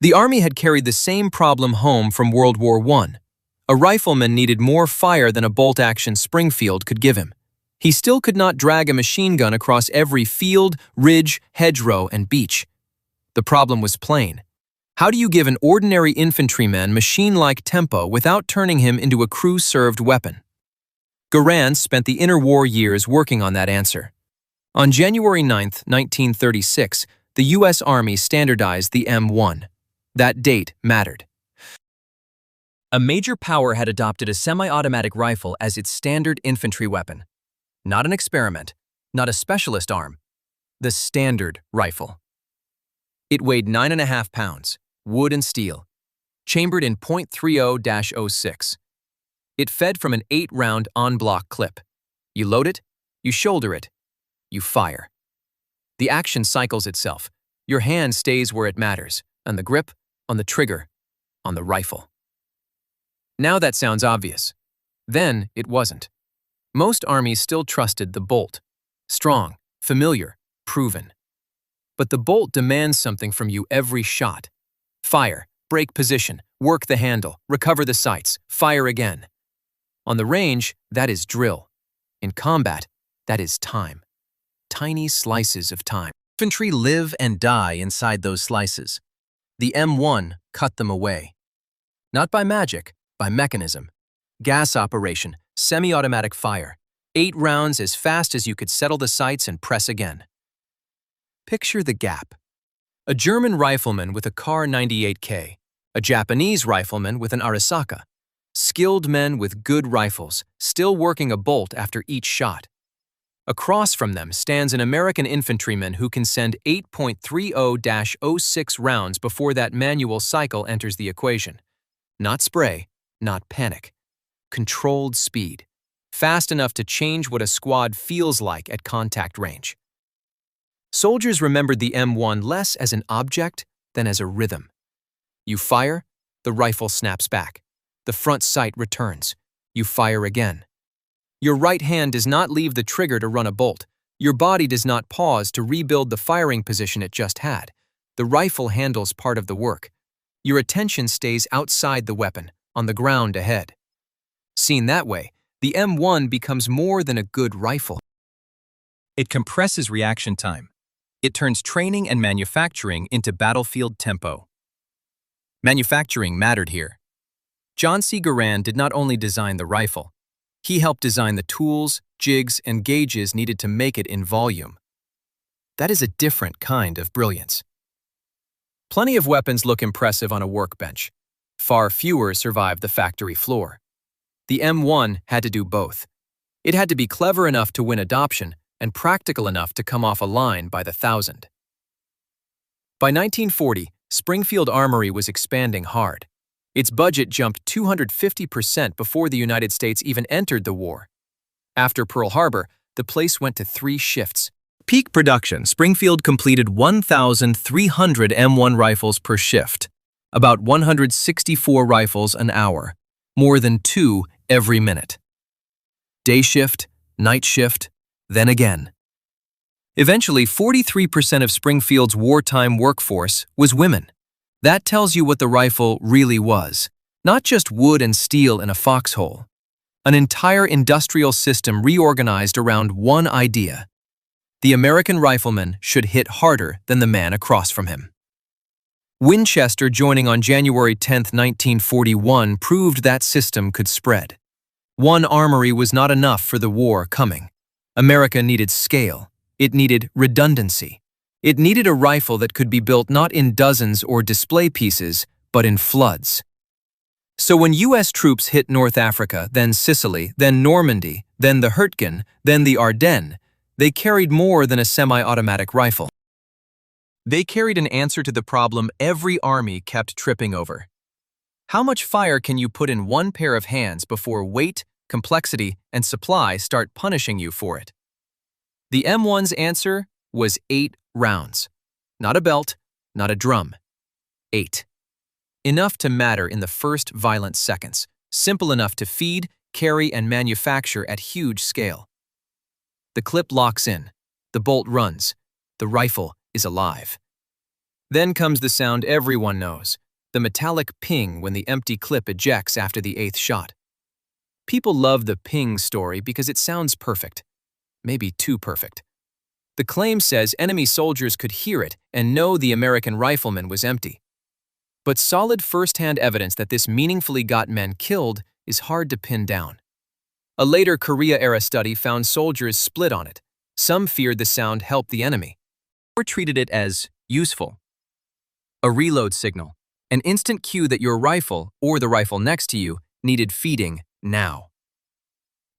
The Army had carried the same problem home from World War I. A rifleman needed more fire than a bolt-action Springfield could give him. He still could not drag a machine gun across every field, ridge, hedgerow, and beach. The problem was plain. How do you give an ordinary infantryman machine-like tempo without turning him into a crew-served weapon? Garand spent the interwar years working on that answer. On January 9, 1936, the U.S. Army standardized the M1. That date mattered. A major power had adopted a semi-automatic rifle as its standard infantry weapon. Not an experiment, not a specialist arm, the standard rifle. It weighed 9.5 pounds, wood and steel, chambered in .30-06. It fed from an 8-round en-bloc clip. You load it, you shoulder it, you fire. The action cycles itself. Your hand stays where it matters, on the grip, on the trigger, on the rifle. Now that sounds obvious. Then it wasn't. Most armies still trusted the bolt. Strong, familiar, proven. But the bolt demands something from you every shot. Fire, break position, work the handle, recover the sights, fire again. On the range, that is drill. In combat, that is time. Tiny slices of time. Infantry live and die inside those slices. The M1 cut them away. Not by magic, by mechanism. Gas operation, semi-automatic fire. 8 rounds as fast as you could settle the sights and press again. Picture the gap. A German rifleman with a Kar 98K. A Japanese rifleman with an Arisaka. Skilled men with good rifles, still working a bolt after each shot. Across from them stands an American infantryman who can send 8.30-06 rounds before that manual cycle enters the equation. Not spray, not panic. Controlled speed. Fast enough to change what a squad feels like at contact range. Soldiers remembered the M1 less as an object than as a rhythm. You fire, the rifle snaps back. The front sight returns. You fire again. Your right hand does not leave the trigger to run a bolt. Your body does not pause to rebuild the firing position it just had. The rifle handles part of the work. Your attention stays outside the weapon, on the ground ahead. Seen that way, the M1 becomes more than a good rifle. It compresses reaction time. It turns training and manufacturing into battlefield tempo. Manufacturing mattered here. John C. Garand did not only design the rifle. He helped design the tools, jigs, and gauges needed to make it in volume. That is a different kind of brilliance. Plenty of weapons look impressive on a workbench. Far fewer survive the factory floor. The M1 had to do both. It had to be clever enough to win adoption and practical enough to come off a line by the thousand. By 1940, Springfield Armory was expanding hard. Its budget jumped 250% before the United States even entered the war. After Pearl Harbor, the place went to 3 shifts. Peak production, Springfield completed 1,300 M1 rifles per shift, about 164 rifles an hour, more than 2 every minute. Day shift, night shift, then again. Eventually, 43% of Springfield's wartime workforce was women. That tells you what the rifle really was, not just wood and steel in a foxhole. An entire industrial system reorganized around one idea. The American rifleman should hit harder than the man across from him. Winchester joining on January 10, 1941 proved that system could spread. One armory was not enough for the war coming. America needed scale. It needed redundancy. It needed a rifle that could be built not in dozens or display pieces, but in floods. So when U.S. troops hit North Africa, then Sicily, then Normandy, then the Hurtgen, then the Ardennes, they carried more than a semi-automatic rifle. They carried an answer to the problem every army kept tripping over. How much fire can you put in one pair of hands before weight, complexity, and supply start punishing you for it? The M1's answer was 8 rounds. Not a belt, not a drum. 8. Enough to matter in the first violent seconds, simple enough to feed, carry, and manufacture at huge scale. The clip locks in, the bolt runs, the rifle is alive. Then comes the sound everyone knows, the metallic ping when the empty clip ejects after the 8th shot. People love the ping story because it sounds perfect, maybe too perfect. The claim says enemy soldiers could hear it and know the American rifleman was empty. But solid first-hand evidence that this meaningfully got men killed is hard to pin down. A later Korea-era study found soldiers split on it. Some feared the sound helped the enemy, or treated it as useful. A reload signal, an instant cue that your rifle, or the rifle next to you, needed feeding now.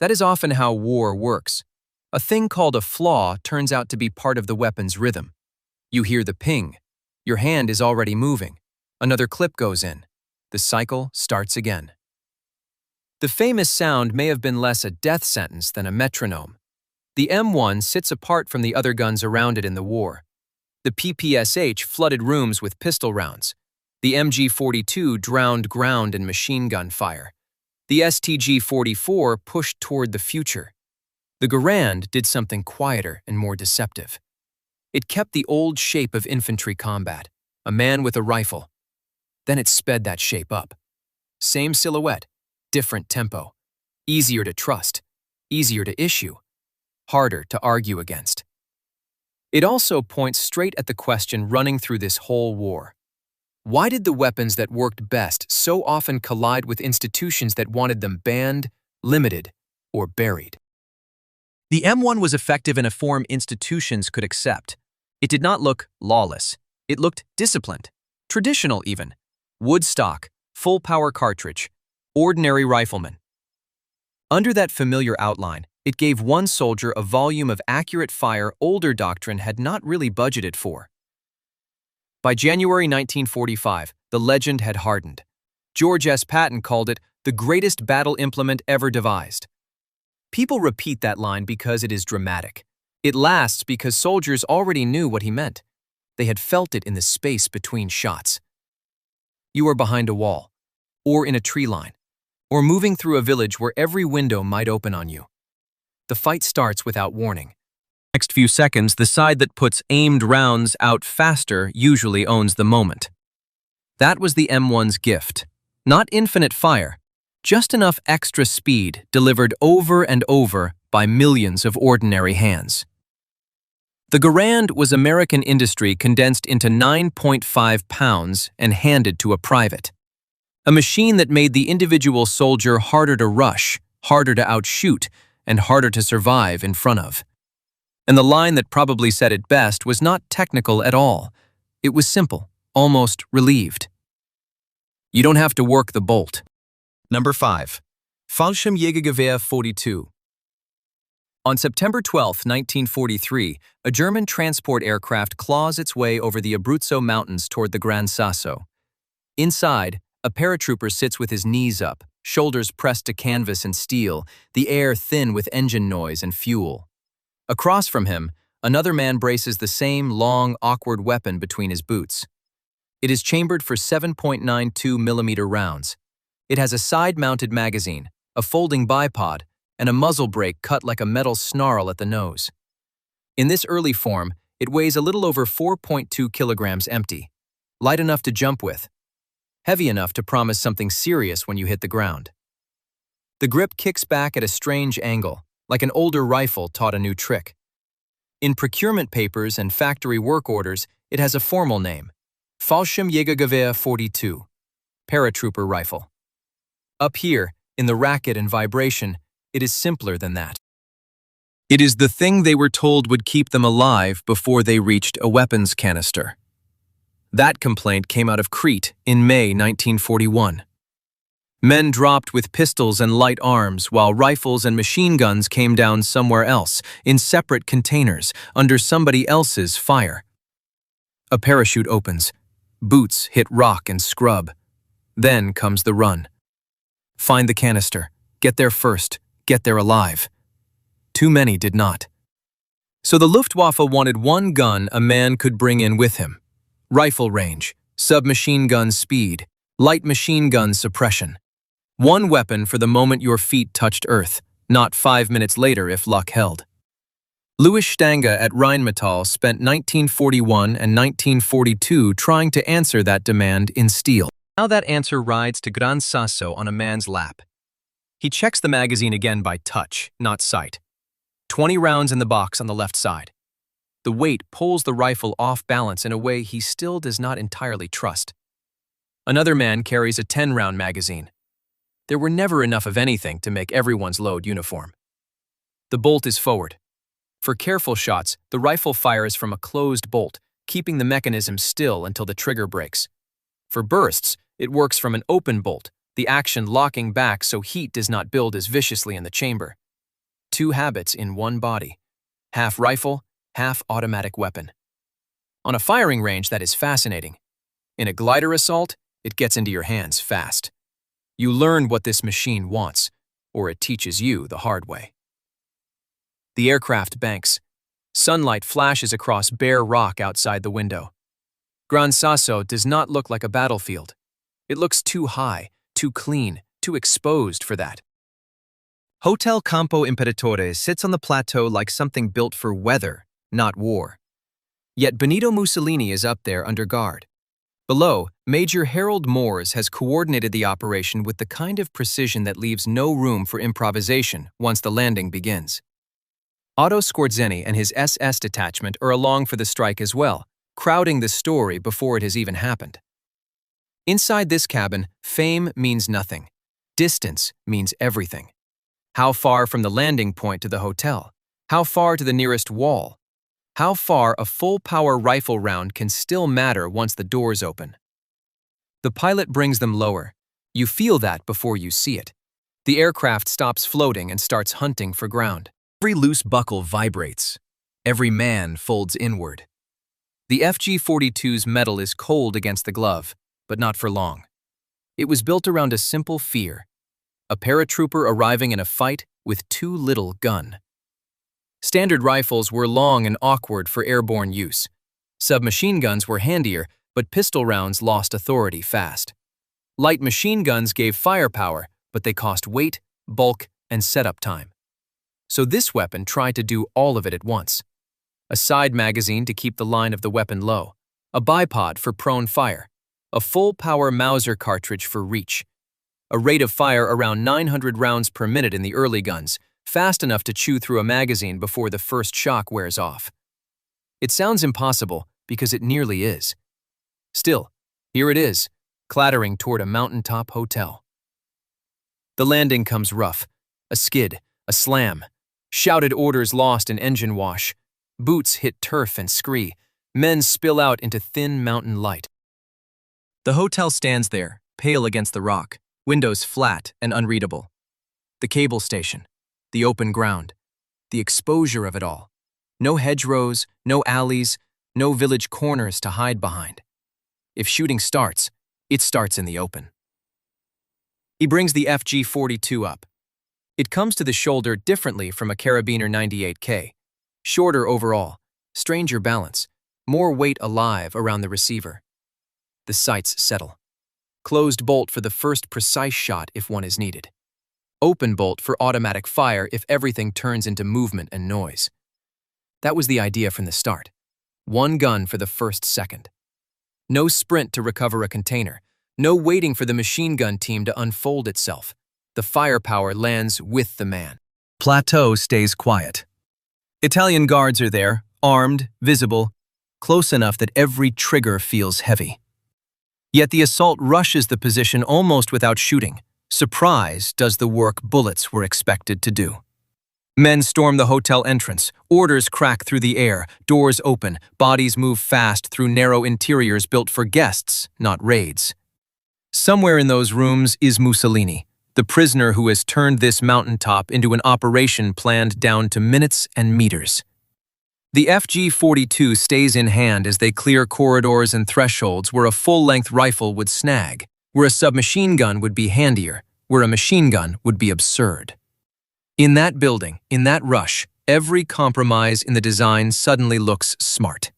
That is often how war works. A thing called a flaw turns out to be part of the weapon's rhythm. You hear the ping. Your hand is already moving. Another clip goes in. The cycle starts again. The famous sound may have been less a death sentence than a metronome. The M1 sits apart from the other guns around it in the war. The PPSH flooded rooms with pistol rounds. The MG-42 drowned ground in machine gun fire. The STG-44 pushed toward the future. The Garand did something quieter and more deceptive. It kept the old shape of infantry combat, a man with a rifle. Then it sped that shape up. Same silhouette, different tempo. Easier to trust, easier to issue, harder to argue against. It also points straight at the question running through this whole war. Why did the weapons that worked best so often collide with institutions that wanted them banned, limited, or buried? The M1 was effective in a form institutions could accept. It did not look lawless. It looked disciplined, traditional even. Wood stock, full power cartridge, ordinary rifleman. Under that familiar outline, it gave one soldier a volume of accurate fire older doctrine had not really budgeted for. By January 1945, the legend had hardened. George S. Patton called it the greatest battle implement ever devised. People repeat that line because it is dramatic. It lasts because soldiers already knew what he meant. They had felt it in the space between shots. You are behind a wall, or in a tree line, or moving through a village where every window might open on you. The fight starts without warning. Next few seconds, the side that puts aimed rounds out faster usually owns the moment. That was the M1's gift. Not infinite fire, just enough extra speed delivered over and over by millions of ordinary hands. The Garand was American industry condensed into 9.5 pounds and handed to a private. A machine that made the individual soldier harder to rush, harder to outshoot, and harder to survive in front of. And the line that probably said it best was not technical at all. It was simple, almost relieved. You don't have to work the bolt. Number 5. Fallschirmjägergewehr 42. On September 12, 1943, a German transport aircraft claws its way over the Abruzzo Mountains toward the Gran Sasso. Inside, a paratrooper sits with his knees up, shoulders pressed to canvas and steel, the air thin with engine noise and fuel. Across from him, another man braces the same long, awkward weapon between his boots. It is chambered for 7.92 millimeter rounds. It has a side-mounted magazine, a folding bipod, and a muzzle brake cut like a metal snarl at the nose. In this early form, it weighs a little over 4.2 kilograms empty, light enough to jump with, heavy enough to promise something serious when you hit the ground. The grip kicks back at a strange angle, like an older rifle taught a new trick. In procurement papers and factory work orders, it has a formal name, Fallschirmjägergewehr 42, paratrooper rifle. Up here, in the racket and vibration, it is simpler than that. It is the thing they were told would keep them alive before they reached a weapons canister. That complaint came out of Crete in May 1941. Men dropped with pistols and light arms while rifles and machine guns came down somewhere else, in separate containers, under somebody else's fire. A parachute opens. Boots hit rock and scrub. Then comes the run. Find the canister. Get there first. Get there alive. Too many did not. So the Luftwaffe wanted one gun a man could bring in with him. Rifle range, submachine gun speed, light machine gun suppression. One weapon for the moment your feet touched earth, not 5 minutes later if luck held. Louis Stange at Rheinmetall spent 1941 and 1942 trying to answer that demand in steel. Now that answer rides to Gran Sasso on a man's lap. He checks the magazine again by touch, not sight. 20 rounds in the box on the left side. The weight pulls the rifle off balance in a way he still does not entirely trust. Another man carries a 10-round magazine. There were never enough of anything to make everyone's load uniform. The bolt is forward. For careful shots, the rifle fires from a closed bolt, keeping the mechanism still until the trigger breaks. For bursts, it works from an open bolt, the action locking back so heat does not build as viciously in the chamber. 2 habits in one body. Half rifle, half automatic weapon. On a firing range, that is fascinating. In a glider assault, it gets into your hands fast. You learn what this machine wants, or it teaches you the hard way. The aircraft banks. Sunlight flashes across bare rock outside the window. Gran Sasso does not look like a battlefield. It looks too high, too clean, too exposed for that. Hotel Campo Imperatore sits on the plateau like something built for weather, not war. Yet Benito Mussolini is up there under guard. Below, Major Harold Moores has coordinated the operation with the kind of precision that leaves no room for improvisation once the landing begins. Otto Scorzeni and his SS detachment are along for the strike as well, crowding the story before it has even happened. Inside this cabin, fame means nothing. Distance means everything. How far from the landing point to the hotel? How far to the nearest wall? How far a full-power rifle round can still matter once the doors open. The pilot brings them lower. You feel that before you see it. The aircraft stops floating and starts hunting for ground. Every loose buckle vibrates. Every man folds inward. The FG-42's metal is cold against the glove, but not for long. It was built around a simple fear. A paratrooper arriving in a fight with too little gun. Standard rifles were long and awkward for airborne use. Submachine guns were handier, but pistol rounds lost authority fast. Light machine guns gave firepower, but they cost weight, bulk, and setup time. So this weapon tried to do all of it at once. A side magazine to keep the line of the weapon low, a bipod for prone fire, a full-power Mauser cartridge for reach, a rate of fire around 900 rounds per minute in the early guns, fast enough to chew through a magazine before the first shock wears off. It sounds impossible because it nearly is. Still, here it is, clattering toward a mountaintop hotel. The landing comes rough, a skid, a slam, shouted orders lost in engine wash, boots hit turf and scree, men spill out into thin mountain light. The hotel stands there, pale against the rock, windows flat and unreadable. The cable station. The open ground, the exposure of it all. No hedgerows, no alleys, no village corners to hide behind. If shooting starts, it starts in the open. He brings the FG-42 up. It comes to the shoulder differently from a Carabiner 98K. Shorter overall, stranger balance, more weight alive around the receiver. The sights settle. Closed bolt for the first precise shot if one is needed. Open bolt for automatic fire if everything turns into movement and noise. That was the idea from the start. One gun for the first second. No sprint to recover a container. No waiting for the machine gun team to unfold itself. The firepower lands with the man. Plateau stays quiet. Italian guards are there, armed, visible, close enough that every trigger feels heavy. Yet the assault rushes the position almost without shooting. Surprise does the work bullets were expected to do. Men storm the hotel entrance, orders crack through the air, doors open, bodies move fast through narrow interiors built for guests, not raids. Somewhere in those rooms is Mussolini, the prisoner who has turned this mountaintop into an operation planned down to minutes and meters. The FG-42 stays in hand as they clear corridors and thresholds where a full-length rifle would snag, where a submachine gun would be handier, where a machine gun would be absurd. In that building, in that rush, every compromise in the design suddenly looks smart.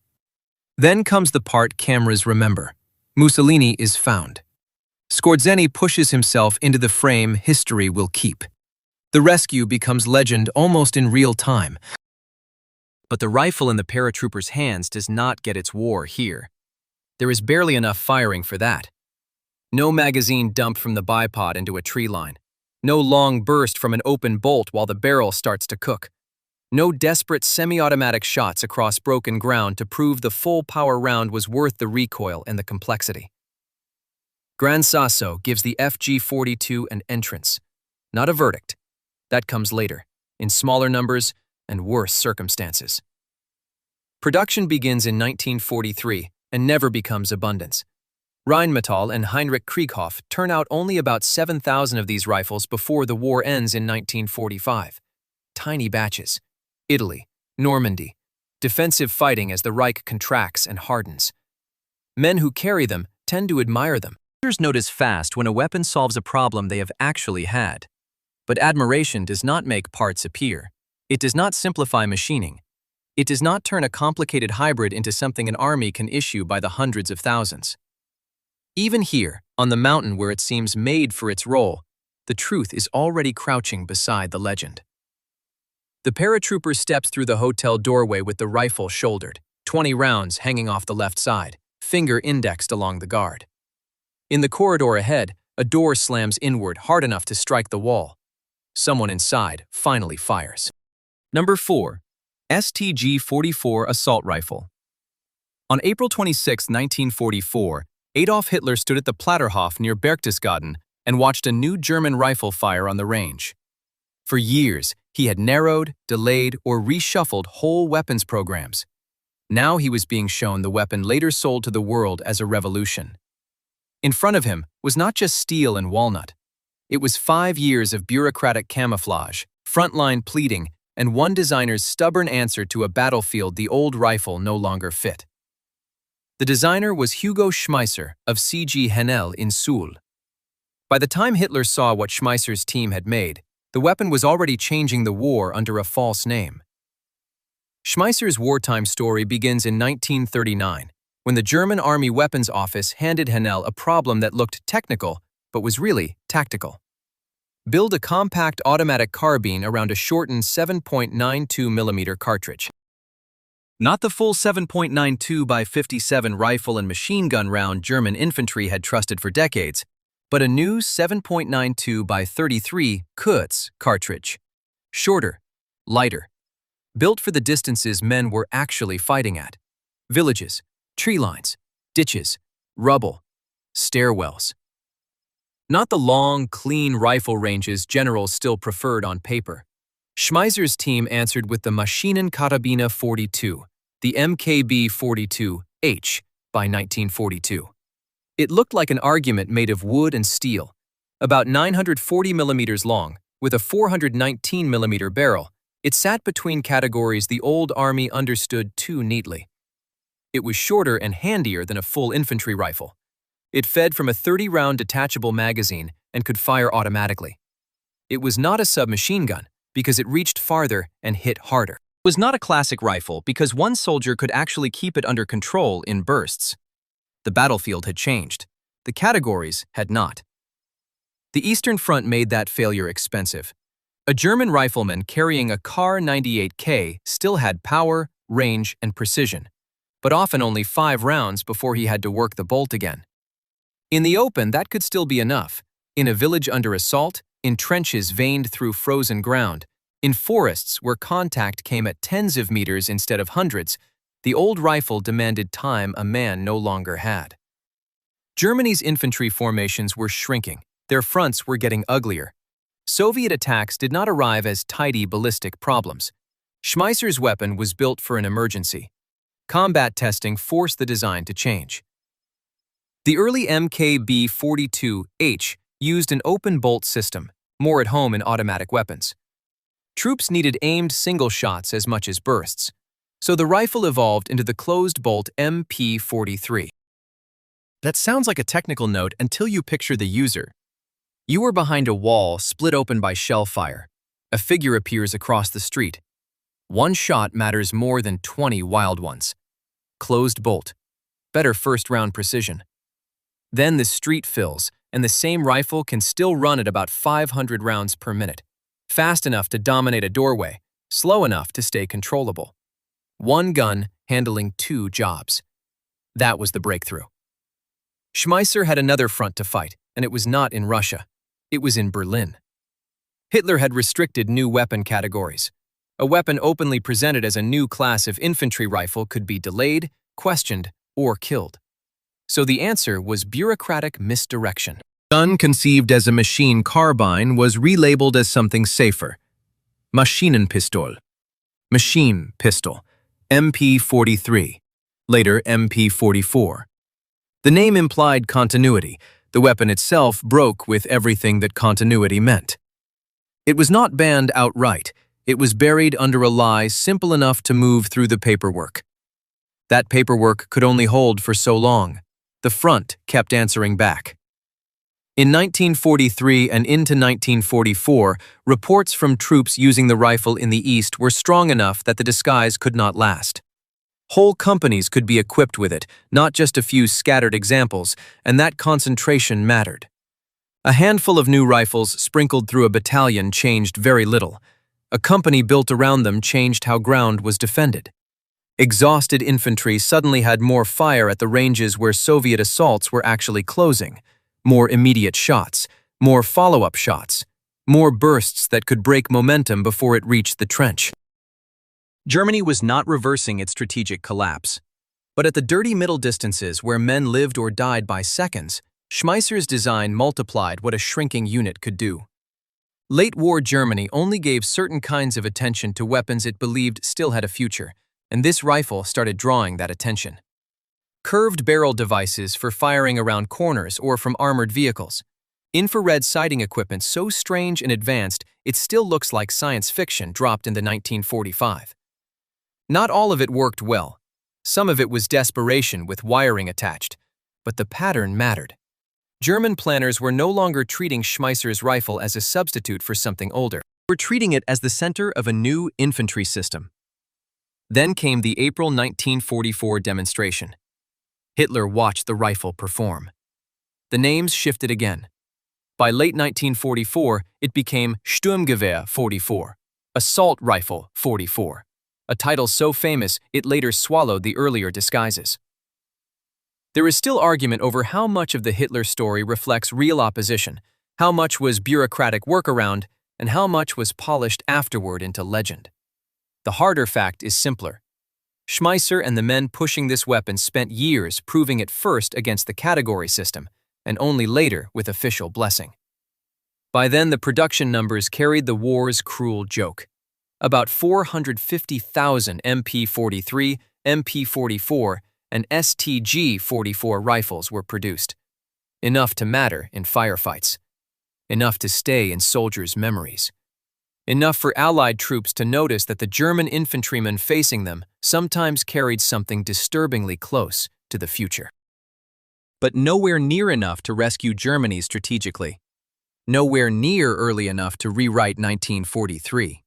Then comes the part cameras remember. Mussolini is found. Skorzenny pushes himself into the frame history will keep. The rescue becomes legend almost in real time. But the rifle in the paratrooper's hands does not get its war here. There is barely enough firing for that. No magazine dumped from the bipod into a tree line. No long burst from an open bolt while the barrel starts to cook. No desperate semi-automatic shots across broken ground to prove the full power round was worth the recoil and the complexity. Gran Sasso gives the FG-42 an entrance, not a verdict. That comes later, in smaller numbers and worse circumstances. Production begins in 1943 and never becomes abundance. Rheinmetall and Heinrich Krieghoff turn out only about 7,000 of these rifles before the war ends in 1945. Tiny batches. Italy, Normandy. Defensive fighting as the Reich contracts and hardens. Men who carry them tend to admire them. Others notice fast when a weapon solves a problem they have actually had. But admiration does not make parts appear. It does not simplify machining. It does not turn a complicated hybrid into something an army can issue by the hundreds of thousands. Even here, on the mountain where it seems made for its role, the truth is already crouching beside the legend. The paratrooper steps through the hotel doorway with the rifle shouldered, 20 rounds hanging off the left side, finger indexed along the guard. In the corridor ahead, a door slams inward hard enough to strike the wall. Someone inside finally fires. Number 4. STG-44 Assault Rifle. On April 26, 1944, Adolf Hitler stood at the Platterhof near Berchtesgaden and watched a new German rifle fire on the range. For years, he had narrowed, delayed, or reshuffled whole weapons programs. Now he was being shown the weapon later sold to the world as a revolution. In front of him was not just steel and walnut. It was 5 years of bureaucratic camouflage, frontline pleading, and one designer's stubborn answer to a battlefield the old rifle no longer fit. The designer was Hugo Schmeisser of CG Henel in Suhl. By the time Hitler saw what Schmeisser's team had made, the weapon was already changing the war under a false name. Schmeisser's wartime story begins in 1939, when the German Army Weapons Office handed Henel a problem that looked technical, but was really tactical. Build a compact automatic carbine around a shortened 7.92mm cartridge. Not the full 7.92 by 57 rifle and machine gun round German infantry had trusted for decades, but a new 7.92 by 33 Kurz cartridge. Shorter, lighter, built for the distances men were actually fighting at. Villages, tree lines, ditches, rubble, stairwells. Not the long, clean rifle ranges generals still preferred on paper. Schmeisser's team answered with the Maschinenkarabiner 42, the MKB 42H, by 1942. It looked like an argument made of wood and steel, about 940 millimeters long, with a 419 millimeter barrel. It sat between categories the old army understood too neatly. It was shorter and handier than a full infantry rifle. It fed from a 30-round detachable magazine and could fire automatically. It was not a submachine gun, because it reached farther and hit harder. It was not a classic rifle because one soldier could actually keep it under control in bursts. The battlefield had changed. The categories had not. The Eastern Front made that failure expensive. A German rifleman carrying a Kar 98K still had power, range, and precision, but often only 5 rounds before he had to work the bolt again. In the open, that could still be enough. In a village under assault, in trenches veined through frozen ground, in forests where contact came at tens of meters instead of hundreds, the old rifle demanded time a man no longer had. Germany's infantry formations were shrinking. Their fronts were getting uglier. Soviet attacks did not arrive as tidy ballistic problems. Schmeisser's weapon was built for an emergency. Combat testing forced the design to change. The early MKB-42H used an open-bolt system, more at home in automatic weapons. Troops needed aimed single shots as much as bursts, so the rifle evolved into the closed-bolt MP-43. That sounds like a technical note until you picture the user. You are behind a wall split open by shell fire. A figure appears across the street. One shot matters more than 20 wild ones. Closed bolt. Better first-round precision. Then the street fills, and the same rifle can still run at about 500 rounds per minute. Fast enough to dominate a doorway, slow enough to stay controllable. One gun handling two jobs. That was the breakthrough. Schmeisser had another front to fight, and it was not in Russia. It was in Berlin. Hitler had restricted new weapon categories. A weapon openly presented as a new class of infantry rifle could be delayed, questioned, or killed. So the answer was bureaucratic misdirection. Gun conceived as a machine carbine was relabeled as something safer. Maschinenpistol. Machine pistol. MP-43. Later MP-44. The name implied continuity. The weapon itself broke with everything that continuity meant. It was not banned outright. It was buried under a lie simple enough to move through the paperwork. That paperwork could only hold for so long. The front kept answering back. In 1943 and into 1944, reports from troops using the rifle in the East were strong enough that the disguise could not last. Whole companies could be equipped with it, not just a few scattered examples, and that concentration mattered. A handful of new rifles sprinkled through a battalion changed very little. A company built around them changed how ground was defended. Exhausted infantry suddenly had more fire at the ranges where Soviet assaults were actually closing, more immediate shots, more follow-up shots, more bursts that could break momentum before it reached the trench. Germany was not reversing its strategic collapse. But at the dirty middle distances where men lived or died by seconds, Schmeisser's design multiplied what a shrinking unit could do. Late-war Germany only gave certain kinds of attention to weapons it believed still had a future, and this rifle started drawing that attention. Curved barrel devices for firing around corners or from armored vehicles. Infrared sighting equipment so strange and advanced it still looks like science fiction dropped in the 1945. Not all of it worked well. Some of it was desperation with wiring attached, but the pattern mattered. German planners were no longer treating Schmeisser's rifle as a substitute for something older. They were treating it as the center of a new infantry system. Then came the April 1944 demonstration. Hitler watched the rifle perform. The names shifted again. By late 1944, it became Sturmgewehr 44, Assault Rifle 44, a title so famous it later swallowed the earlier disguises. There is still argument over how much of the Hitler story reflects real opposition, how much was bureaucratic workaround, and how much was polished afterward into legend. The harder fact is simpler. Schmeisser and the men pushing this weapon spent years proving it first against the category system, and only later with official blessing. By then, the production numbers carried the war's cruel joke. About 450,000 MP-43, MP-44, and STG-44 rifles were produced. Enough to matter in firefights. Enough to stay in soldiers' memories. Enough for Allied troops to notice that the German infantrymen facing them sometimes carried something disturbingly close to the future. But nowhere near enough to rescue Germany strategically. Nowhere near early enough to rewrite 1943.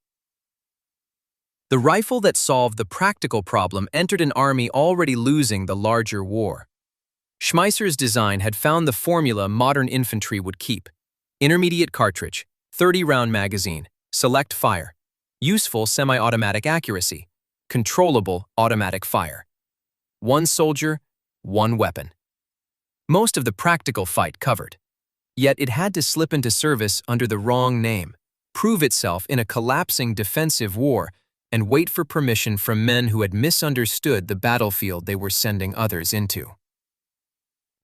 The rifle that solved the practical problem entered an army already losing the larger war. Schmeisser's design had found the formula modern infantry would keep. Intermediate cartridge, 30-round magazine, select fire, useful semi-automatic accuracy, controllable automatic fire. One soldier, one weapon. Most of the practical fight covered. Yet it had to slip into service under the wrong name, prove itself in a collapsing defensive war, and wait for permission from men who had misunderstood the battlefield they were sending others into.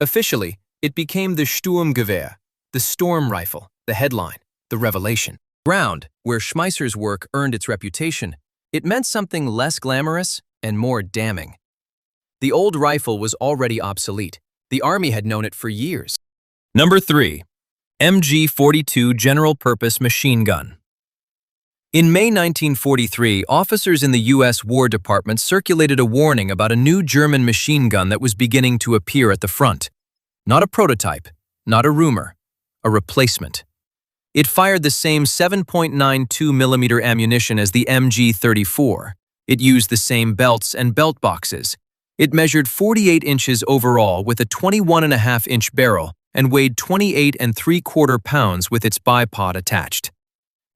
Officially, it became the Sturmgewehr, the storm rifle, the headline, the revelation. Ground, where Schmeisser's work earned its reputation, it meant something less glamorous and more damning. The old rifle was already obsolete. The Army had known it for years. Number 3. MG-42 General Purpose Machine Gun. In May 1943, officers in the U.S. War Department circulated a warning about a new German machine gun that was beginning to appear at the front. Not a prototype, not a rumor, a replacement. It fired the same 7.92mm ammunition as the MG-34. It used the same belts and belt boxes. It measured 48 inches overall with a 21.5-inch barrel and weighed 28 3/4 pounds with its bipod attached.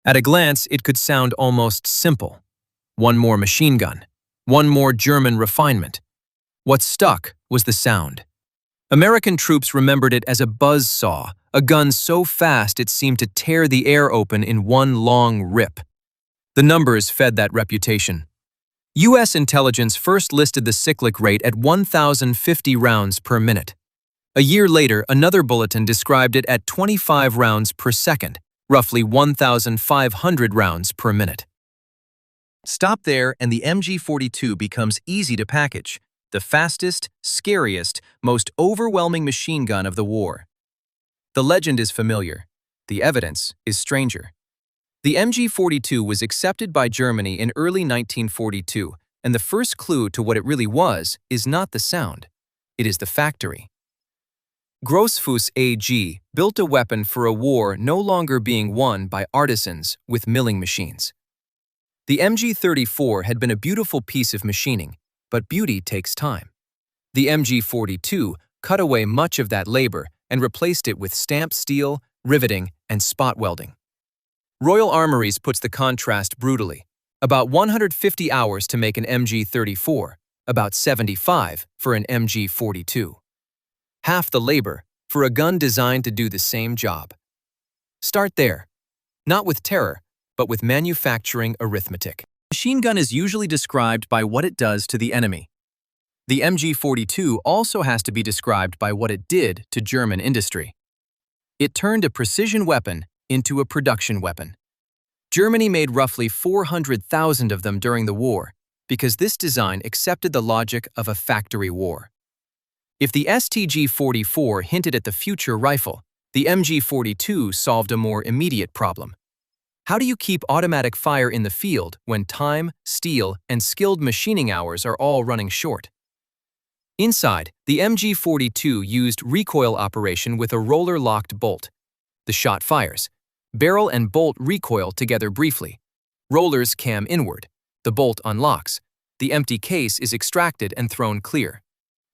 At a glance, it could sound almost simple. One more machine gun. One more German refinement. What stuck was the sound. American troops remembered it as a buzz saw, a gun so fast it seemed to tear the air open in one long rip. The numbers fed that reputation. U.S. intelligence first listed the cyclic rate at 1,050 rounds per minute. A year later, another bulletin described it at 25 rounds per second, roughly 1,500 rounds per minute. Stop there and the MG-42 becomes easy to package, the fastest, scariest, most overwhelming machine gun of the war. The legend is familiar. The evidence is stranger. The MG-42 was accepted by Germany in early 1942, and the first clue to what it really was is not the sound. It is the factory. Grossfuss AG built a weapon for a war no longer being won by artisans with milling machines. The MG-34 had been a beautiful piece of machining, but beauty takes time. The MG-42 cut away much of that labor and replaced it with stamped steel, riveting, and spot welding. Royal Armories puts the contrast brutally. About 150 hours to make an MG-34, about 75 for an MG-42. Half the labor for a gun designed to do the same job. Start there, not with terror, but with manufacturing arithmetic. A machine gun is usually described by what it does to the enemy. The MG-42 also has to be described by what it did to German industry. It turned a precision weapon into a production weapon. Germany made roughly 400,000 of them during the war because this design accepted the logic of a factory war. If the STG-44 hinted at the future rifle, the MG-42 solved a more immediate problem. How do you keep automatic fire in the field when time, steel, and skilled machining hours are all running short? Inside, the MG-42 used recoil operation with a roller-locked bolt. The shot fires. Barrel and bolt recoil together briefly. Rollers cam inward. The bolt unlocks. The empty case is extracted and thrown clear.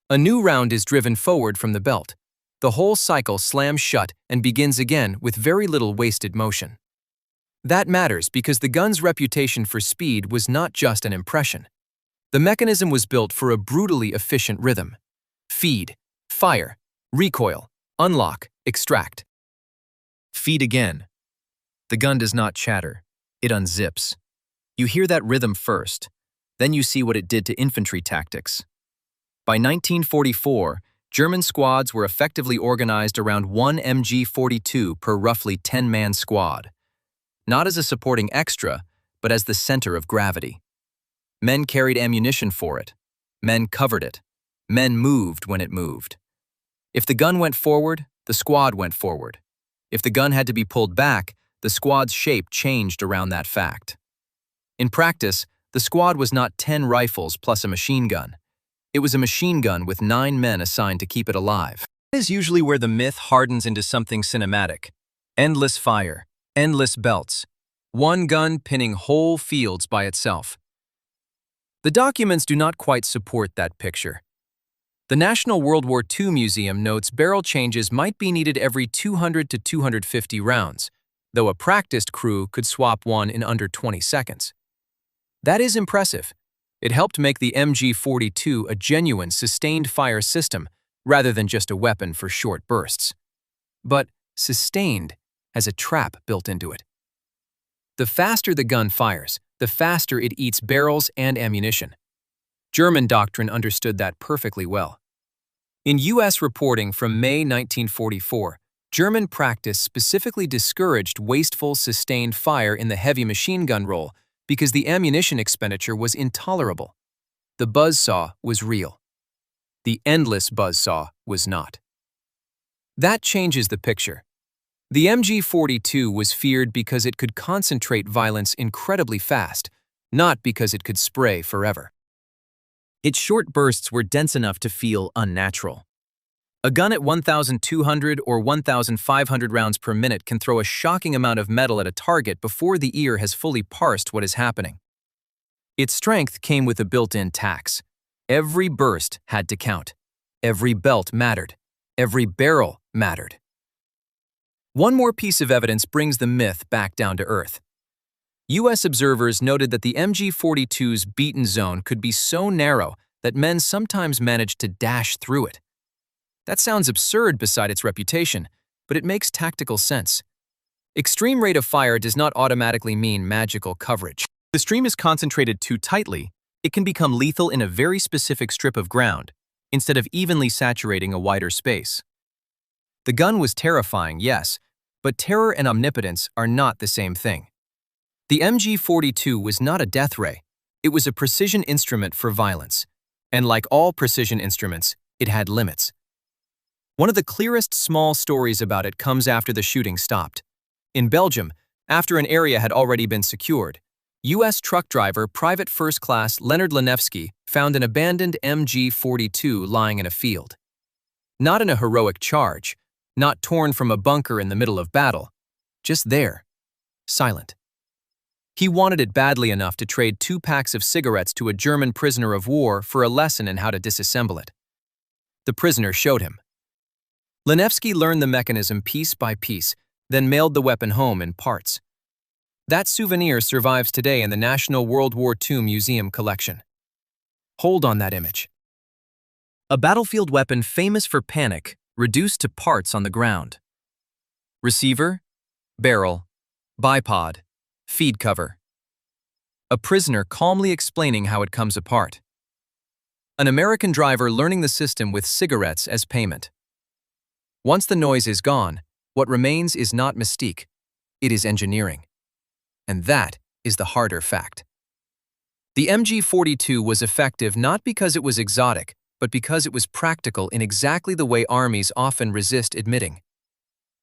A new round is driven forward from the belt. The whole cycle slams shut and begins again with very little wasted motion. That matters because the gun's reputation for speed was not just an impression. The mechanism was built for a brutally efficient rhythm. Feed, fire, recoil, unlock, extract. Feed again. The gun does not chatter. It unzips. You hear that rhythm first. Then you see what it did to infantry tactics. By 1944, German squads were effectively organized around one MG-42 per roughly 10-man squad. Not as a supporting extra, but as the center of gravity. Men carried ammunition for it. Men covered it. Men moved when it moved. If the gun went forward, the squad went forward. If the gun had to be pulled back, the squad's shape changed around that fact. In practice, the squad was not 10 rifles plus a machine gun. It was a machine gun with 9 men assigned to keep it alive. That is usually where the myth hardens into something cinematic. Endless fire, endless belts. One gun pinning whole fields by itself. The documents do not quite support that picture. The National World War II Museum notes barrel changes might be needed every 200 to 250 rounds, though a practiced crew could swap one in under 20 seconds. That is impressive. It helped make the MG-42 a genuine sustained fire system rather than just a weapon for short bursts. But sustained has a trap built into it. The faster the gun fires, the faster it eats barrels and ammunition. German doctrine understood that perfectly well. In U.S. reporting from May 1944, German practice specifically discouraged wasteful, sustained fire in the heavy machine gun role because the ammunition expenditure was intolerable. The buzzsaw was real. The endless buzzsaw was not. That changes the picture. The MG42 was feared because it could concentrate violence incredibly fast, not because it could spray forever. Its short bursts were dense enough to feel unnatural. A gun at 1,200 or 1,500 rounds per minute can throw a shocking amount of metal at a target before the ear has fully parsed what is happening. Its strength came with a built-in tax. Every burst had to count. Every belt mattered. Every barrel mattered. One more piece of evidence brings the myth back down to earth. U.S. observers noted that the MG42's beaten zone could be so narrow that men sometimes managed to dash through it. That sounds absurd beside its reputation, but it makes tactical sense. Extreme rate of fire does not automatically mean magical coverage. If the stream is concentrated too tightly, it can become lethal in a very specific strip of ground, instead of evenly saturating a wider space. The gun was terrifying, yes, but terror and omnipotence are not the same thing. The MG42 was not a death ray. It was a precision instrument for violence. And like all precision instruments, it had limits. One of the clearest small stories about it comes after the shooting stopped. In Belgium, after an area had already been secured, U.S. truck driver Private First Class Leonard Lenevsky found an abandoned MG42 lying in a field. Not in a heroic charge, not torn from a bunker in the middle of battle, just there, silent. He wanted it badly enough to trade 2 packs of cigarettes to a German prisoner of war for a lesson in how to disassemble it. The prisoner showed him. Lenevsky learned the mechanism piece by piece, then mailed the weapon home in parts. That souvenir survives today in the National World War II Museum collection. Hold on that image. A battlefield weapon famous for panic, reduced to parts on the ground. Receiver, barrel, bipod, feed cover. A prisoner calmly explaining how it comes apart. An American driver learning the system with cigarettes as payment. Once the noise is gone, what remains is not mystique, it is engineering. And that is the harder fact. The MG42 was effective not because it was exotic, but because it was practical in exactly the way armies often resist admitting.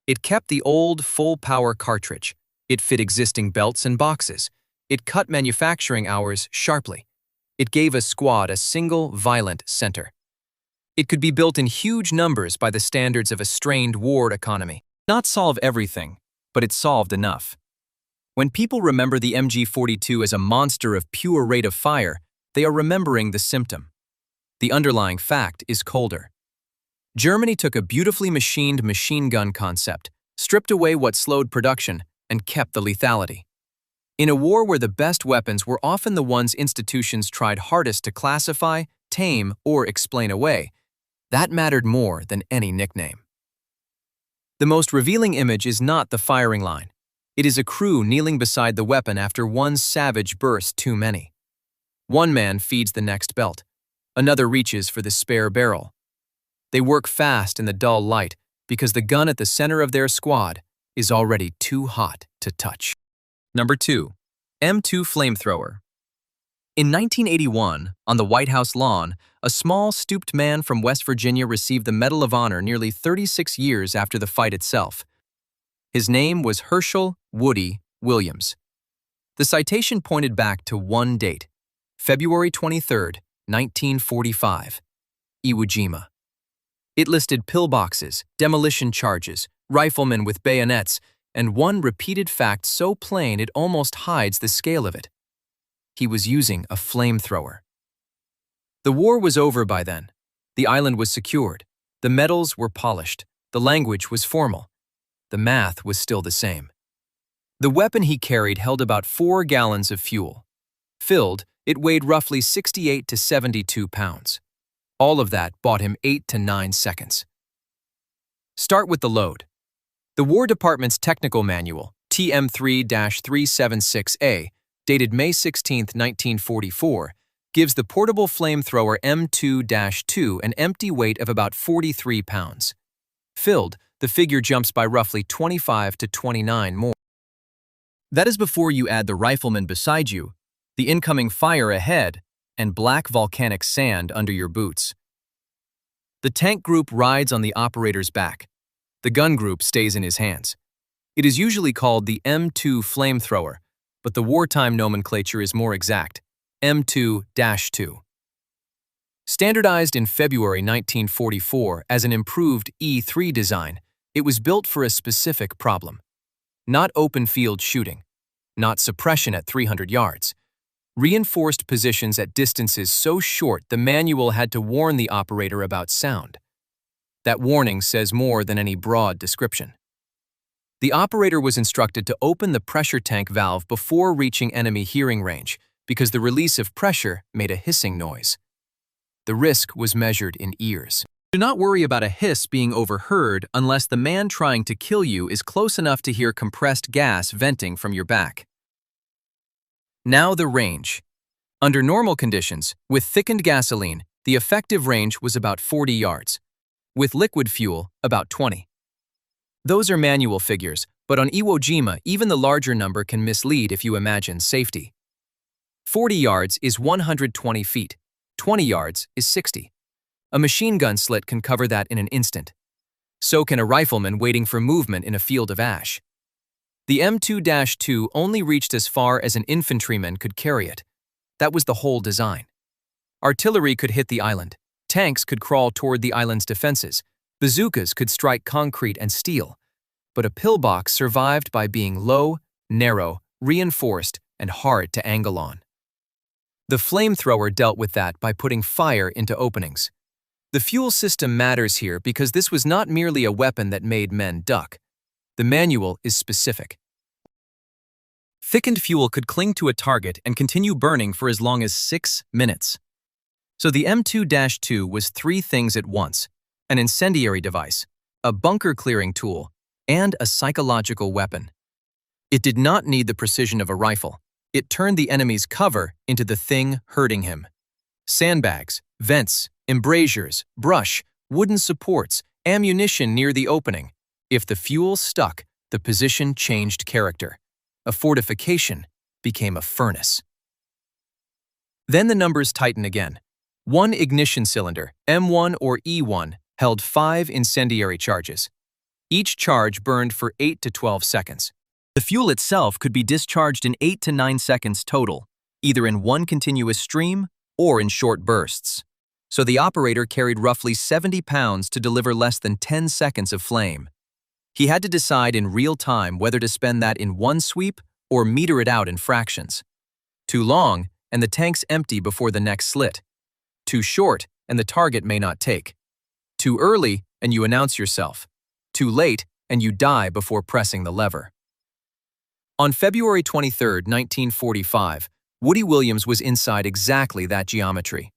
It kept the old, full-power cartridge. It fit existing belts and boxes. It cut manufacturing hours sharply. It gave a squad a single, violent center. It could be built in huge numbers by the standards of a strained war economy. Not solve everything, but it solved enough. When people remember the MG42 as a monster of pure rate of fire, they are remembering the symptom. The underlying fact is colder. Germany took a beautifully machined machine gun concept, stripped away what slowed production, and kept the lethality. In a war where the best weapons were often the ones institutions tried hardest to classify, tame, or explain away, that mattered more than any nickname. The most revealing image is not the firing line. It is a crew kneeling beside the weapon after one savage burst too many. One man feeds the next belt. Another reaches for the spare barrel. They work fast in the dull light because the gun at the center of their squad is already too hot to touch. Number 2. M2 flamethrower. In 1981, on the White House lawn, a small, stooped man from West Virginia received the Medal of Honor nearly 36 years after the fight itself. His name was Herschel Woody Williams. The citation pointed back to one date, February 23, 1945, Iwo Jima. It listed pillboxes, demolition charges, riflemen with bayonets, and one repeated fact so plain it almost hides the scale of it. He was using a flamethrower. The war was over by then. The island was secured. The medals were polished. The language was formal. The math was still the same. The weapon he carried held about 4 gallons of fuel. Filled, it weighed roughly 68 to 72 pounds. All of that bought him 8 to 9 seconds. Start with the load. The War Department's technical manual, TM3-376A, dated May 16, 1944, gives the portable flamethrower M2-2 an empty weight of about 43 pounds. Filled, the figure jumps by roughly 25 to 29 more. That is before you add the rifleman beside you, the incoming fire ahead, and black volcanic sand under your boots. The tank group rides on the operator's back. The gun group stays in his hands. It is usually called the M2 flamethrower, but the wartime nomenclature is more exact, M2-2. Standardized in February 1944 as an improved E3 design, it was built for a specific problem. Not open-field shooting, not suppression at 300 yards. Reinforced positions at distances so short the manual had to warn the operator about sound. That warning says more than any broad description. The operator was instructed to open the pressure tank valve before reaching enemy hearing range because the release of pressure made a hissing noise. The risk was measured in ears. Do not worry about a hiss being overheard unless the man trying to kill you is close enough to hear compressed gas venting from your back. Now the range. Under normal conditions, with thickened gasoline, the effective range was about 40 yards. With liquid fuel, about 20. Those are manual figures, but on Iwo Jima, even the larger number can mislead if you imagine safety. 40 yards is 120 feet. 20 yards is 60. A machine gun slit can cover that in an instant. So can a rifleman waiting for movement in a field of ash. The M2-2 only reached as far as an infantryman could carry it. That was the whole design. Artillery could hit the island. Tanks could crawl toward the island's defenses. Bazookas could strike concrete and steel. But a pillbox survived by being low, narrow, reinforced, and hard to angle on. The flamethrower dealt with that by putting fire into openings. The fuel system matters here because this was not merely a weapon that made men duck. The manual is specific. Thickened fuel could cling to a target and continue burning for as long as 6 minutes. So the M2-2 was 3 things at once: an incendiary device, a bunker-clearing tool, and a psychological weapon. It did not need the precision of a rifle. It turned the enemy's cover into the thing hurting him. Sandbags, vents, embrasures, brush, wooden supports, ammunition near the opening. If the fuel stuck, the position changed character. A fortification became a furnace. Then the numbers tighten again. 1 ignition cylinder, M1 or E1, held 5 incendiary charges. Each charge burned for 8 to 12 seconds. The fuel itself could be discharged in 8 to 9 seconds total, either in one continuous stream or in short bursts. So the operator carried roughly 70 pounds to deliver less than 10 seconds of flame. He had to decide in real time whether to spend that in one sweep or meter it out in fractions. Too long, and the tank's empty before the next slit. Too short, and the target may not take. Too early, and you announce yourself. Too late, and you die before pressing the lever. On February 23, 1945, Woody Williams was inside exactly that geometry.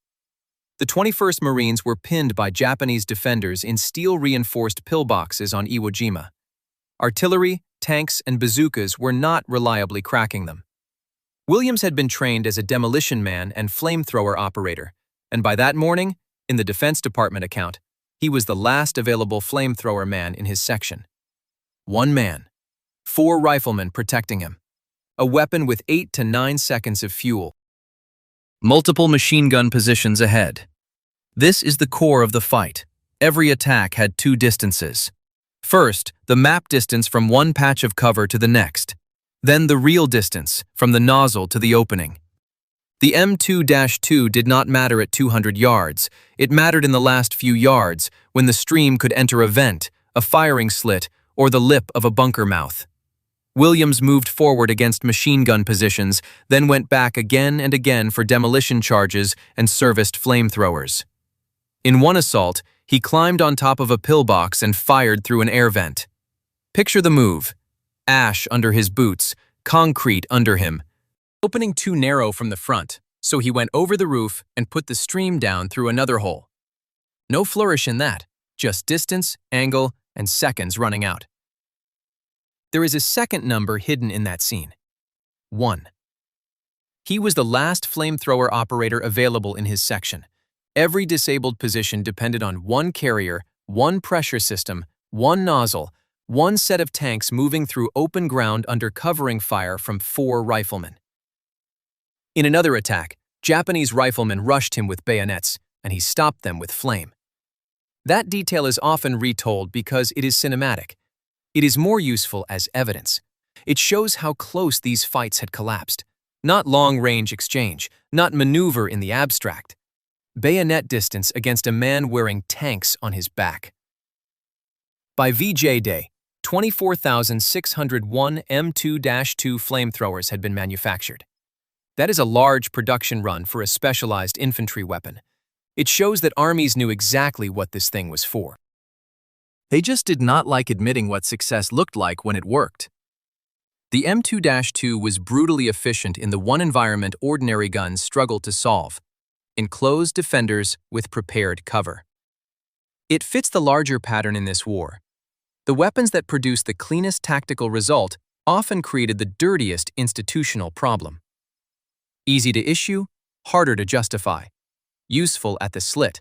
The 21st Marines were pinned by Japanese defenders in steel-reinforced pillboxes on Iwo Jima. Artillery, tanks, and bazookas were not reliably cracking them. Williams had been trained as a demolition man and flamethrower operator, and by that morning, in the Defense Department account, he was the last available flamethrower man in his section. 1 man, 4 riflemen protecting him. A weapon with 8 to 9 seconds of fuel. Multiple machine gun positions ahead. This is the core of the fight. Every attack had 2 distances. First, the map distance from one patch of cover to the next. Then the real distance, from the nozzle to the opening. The M2-2 did not matter at 200 yards. It mattered in the last few yards, when the stream could enter a vent, a firing slit, or the lip of a bunker mouth. Williams moved forward against machine gun positions, then went back again and again for demolition charges and serviced flamethrowers. In one assault, he climbed on top of a pillbox and fired through an air vent. Picture the move. Ash under his boots, concrete under him. Opening too narrow from the front, so he went over the roof and put the stream down through another hole. No flourish in that, just distance, angle, and seconds running out. There is a second number hidden in that scene. 1. He was the last flamethrower operator available in his section. Every disabled position depended on one carrier, one pressure system, One nozzle, one set of tanks moving through open ground under covering fire from 4 riflemen. In another attack, Japanese riflemen rushed him with bayonets, and he stopped them with flame. That detail is often retold because it is cinematic. It is more useful as evidence. It shows how close these fights had collapsed. Not long-range exchange, not maneuver in the abstract. Bayonet distance against a man wearing tanks on his back. By VJ Day, 24,601 M2-2 flamethrowers had been manufactured. That is a large production run for a specialized infantry weapon. It shows that armies knew exactly what this thing was for. They just did not like admitting what success looked like when it worked. The M2-2 was brutally efficient in the one environment ordinary guns struggled to solve: enclosed defenders with prepared cover. It fits the larger pattern in this war. The weapons that produced the cleanest tactical result often created the dirtiest institutional problem. Easy to issue, harder to justify. Useful at the slit,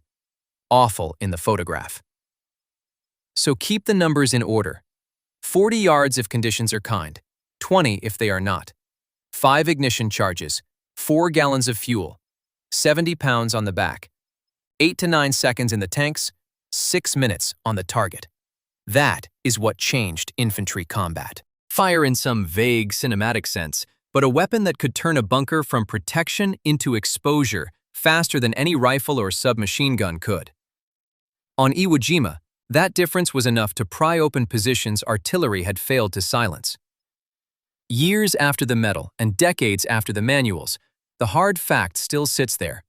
awful in the photograph. So keep the numbers in order. 40 yards if conditions are kind, 20 if they are not. 5 ignition charges, 4 gallons of fuel, 70 pounds on the back, 8 to 9 seconds in the tanks, 6 minutes on the target. That is what changed infantry combat. Fire in some vague cinematic sense, but a weapon that could turn a bunker from protection into exposure faster than any rifle or submachine gun could. On Iwo Jima, that difference was enough to pry open positions artillery had failed to silence. Years after the medal and decades after the manuals, the hard fact still sits there.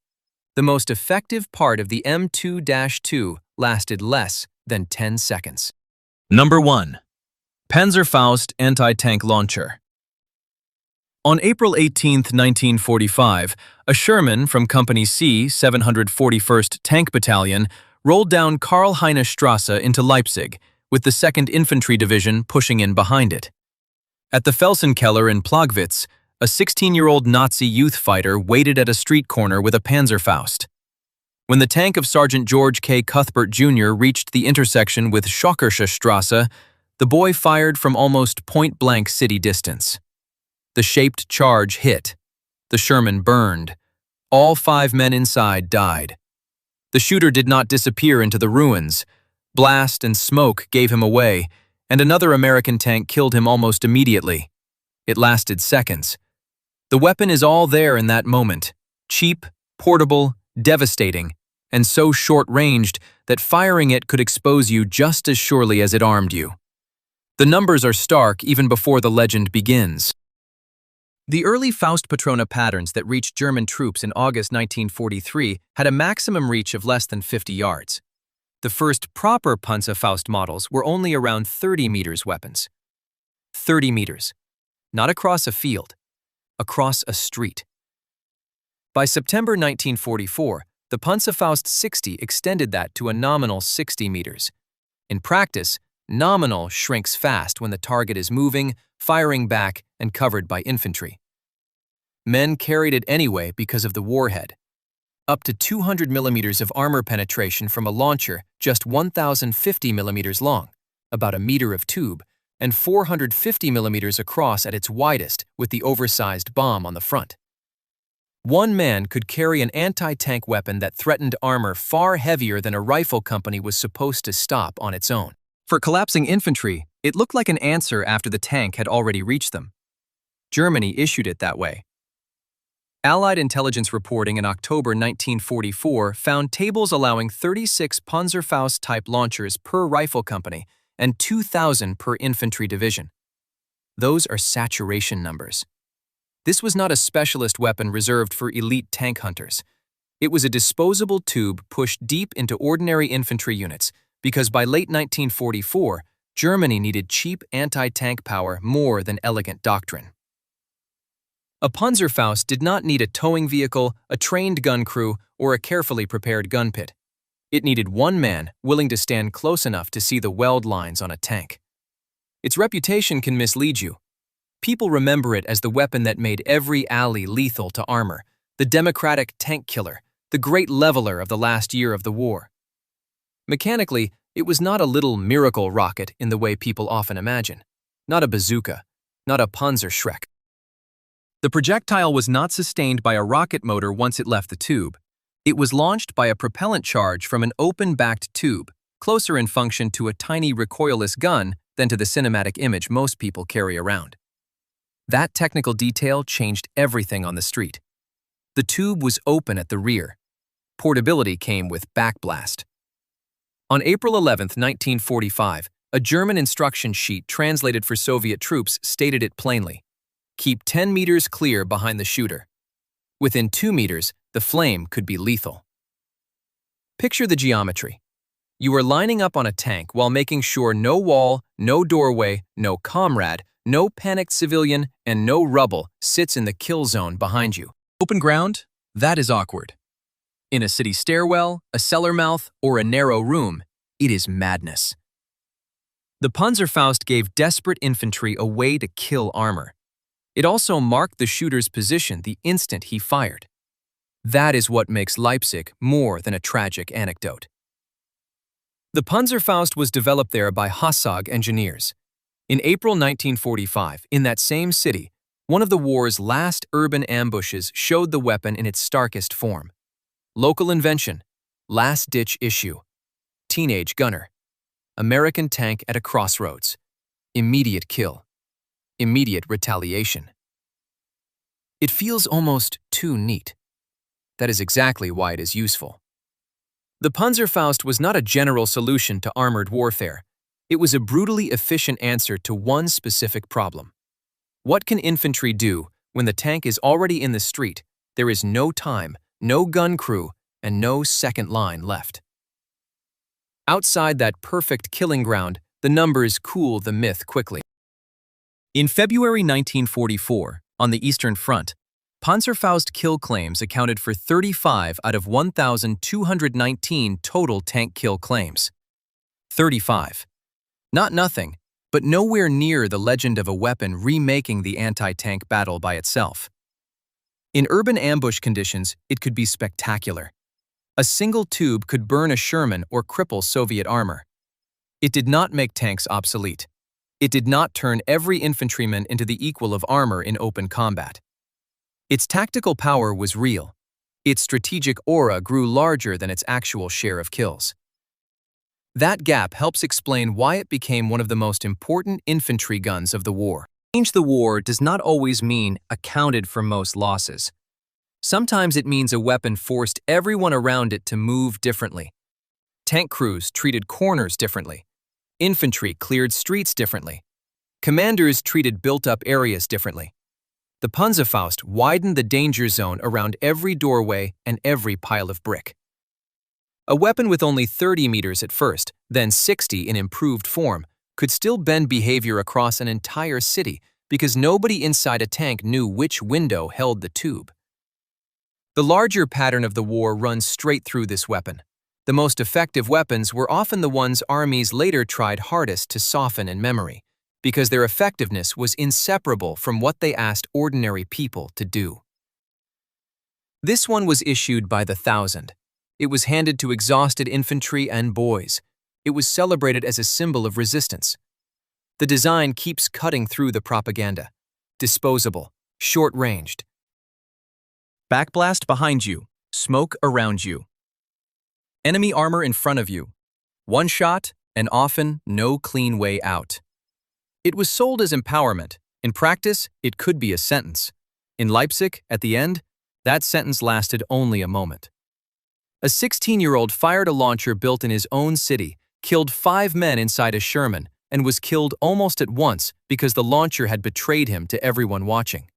The most effective part of the M2-2 lasted less than 10 seconds. Number 1. Panzerfaust Anti-Tank Launcher. On April 18, 1945, a Sherman from Company C, 741st Tank Battalion, rolled down Karl-Heine-Strasse into Leipzig, with the 2nd Infantry Division pushing in behind it. At the Felsenkeller in Plagwitz, a 16-year-old Nazi youth fighter waited at a street corner with a Panzerfaust. When the tank of Sergeant George K. Cuthbert Jr. reached the intersection with Schockersche Strasse, the boy fired from almost point-blank city distance. The shaped charge hit. The Sherman burned. All 5 men inside died. The shooter did not disappear into the ruins. Blast and smoke gave him away, and another American tank killed him almost immediately. It lasted seconds. The weapon is all there in that moment, cheap, portable, devastating, and so short-ranged that firing it could expose you just as surely as it armed you. The numbers are stark even before the legend begins. The early Faustpatrone patterns that reached German troops in August 1943 had a maximum reach of less than 50 yards. The first proper Panzerfaust models were only around 30 meters weapons. 30 meters. Not across a field, across a street. By September 1944, the Panzerfaust 60 extended that to a nominal 60 meters. In practice, nominal shrinks fast when the target is moving, firing back, and covered by infantry. Men carried it anyway because of the warhead. Up to 200 millimeters of armor penetration from a launcher just 1,050 millimeters long, about a meter of tube, and 450 millimeters across at its widest with the oversized bomb on the front. One man could carry an anti-tank weapon that threatened armor far heavier than a rifle company was supposed to stop on its own. For collapsing infantry, it looked like an answer after the tank had already reached them. Germany issued it that way. Allied intelligence reporting in October 1944 found tables allowing 36 Panzerfaust-type launchers per rifle company and 2,000 per infantry division. Those are saturation numbers. This was not a specialist weapon reserved for elite tank hunters. It was a disposable tube pushed deep into ordinary infantry units because by late 1944, Germany needed cheap anti-tank power more than elegant doctrine. A Panzerfaust did not need a towing vehicle, a trained gun crew, or a carefully prepared gun pit. It needed one man willing to stand close enough to see the weld lines on a tank. Its reputation can mislead you. People remember it as the weapon that made every alley lethal to armor, the democratic tank killer, the great leveler of the last year of the war. Mechanically, It was not a little miracle rocket in the way people often imagine. Not a bazooka, not a Panzerschreck. The projectile was not sustained by a rocket motor once it left the tube. It was launched by a propellant charge from an open-backed tube, closer in function to a tiny recoilless gun than to the cinematic image most people carry around. That technical detail changed everything on the street. The tube was open at the rear. Portability came with backblast. On April 11, 1945, a German instruction sheet translated for Soviet troops stated it plainly: keep 10 meters clear behind the shooter. Within 2 meters, the flame could be lethal. Picture the geometry. You are lining up on a tank while making sure no wall, no doorway, no comrade, no panicked civilian, and no rubble sits in the kill zone behind you. Open ground? That is awkward. In a city stairwell, a cellar mouth, or a narrow room, it is madness. The Panzerfaust gave desperate infantry a way to kill armor. It also marked the shooter's position the instant he fired. That is what makes Leipzig more than a tragic anecdote. The Panzerfaust was developed there by Hassag engineers. In April 1945, in that same city, one of the war's last urban ambushes showed the weapon in its starkest form. Local invention, last-ditch issue, teenage gunner, American tank at a crossroads, immediate kill, immediate retaliation. It feels almost too neat. That is exactly why it is useful. The Panzerfaust was not a general solution to armored warfare. It was a brutally efficient answer to one specific problem. What can infantry do when the tank is already in the street, there is no time, no gun crew, and no second line left? Outside that perfect killing ground, the numbers cool the myth quickly. In February 1944, on the Eastern Front, Panzerfaust kill claims accounted for 35 out of 1,219 total tank kill claims. 35. Not nothing, but nowhere near the legend of a weapon remaking the anti-tank battle by itself. In urban ambush conditions, it could be spectacular. A single tube could burn a Sherman or cripple Soviet armor. It did not make tanks obsolete. It did not turn every infantryman into the equal of armor in open combat. Its tactical power was real. Its strategic aura grew larger than its actual share of kills. That gap helps explain why it became one of the most important infantry guns of the war. Change the war does not always mean accounted for most losses. Sometimes it means a weapon forced everyone around it to move differently. Tank crews treated corners differently. Infantry cleared streets differently. Commanders treated built-up areas differently. The Panzerfaust widened the danger zone around every doorway and every pile of brick. A weapon with only 30 meters at first, then 60 in improved form, could still bend behavior across an entire city because nobody inside a tank knew which window held the tube. The larger pattern of the war runs straight through this weapon. The most effective weapons were often the ones armies later tried hardest to soften in memory, because their effectiveness was inseparable from what they asked ordinary people to do. This one was issued by the thousand. It was handed to exhausted infantry and boys. It was celebrated as a symbol of resistance. The design keeps cutting through the propaganda. Disposable, short-ranged. Backblast behind you, smoke around you. Enemy armor in front of you. One shot, and often no clean way out. It was sold as empowerment. In practice, it could be a sentence. In Leipzig, at the end, that sentence lasted only a moment. A 16-year-old fired a launcher built in his own city, killed 5 men inside a Sherman, and was killed almost at once because the launcher had betrayed him to everyone watching.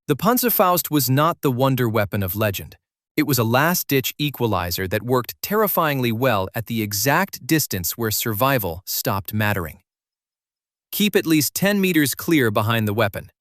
The Panzerfaust was not the wonder weapon of legend. It was a last-ditch equalizer that worked terrifyingly well at the exact distance where survival stopped mattering. Keep at least 10 meters clear behind the weapon.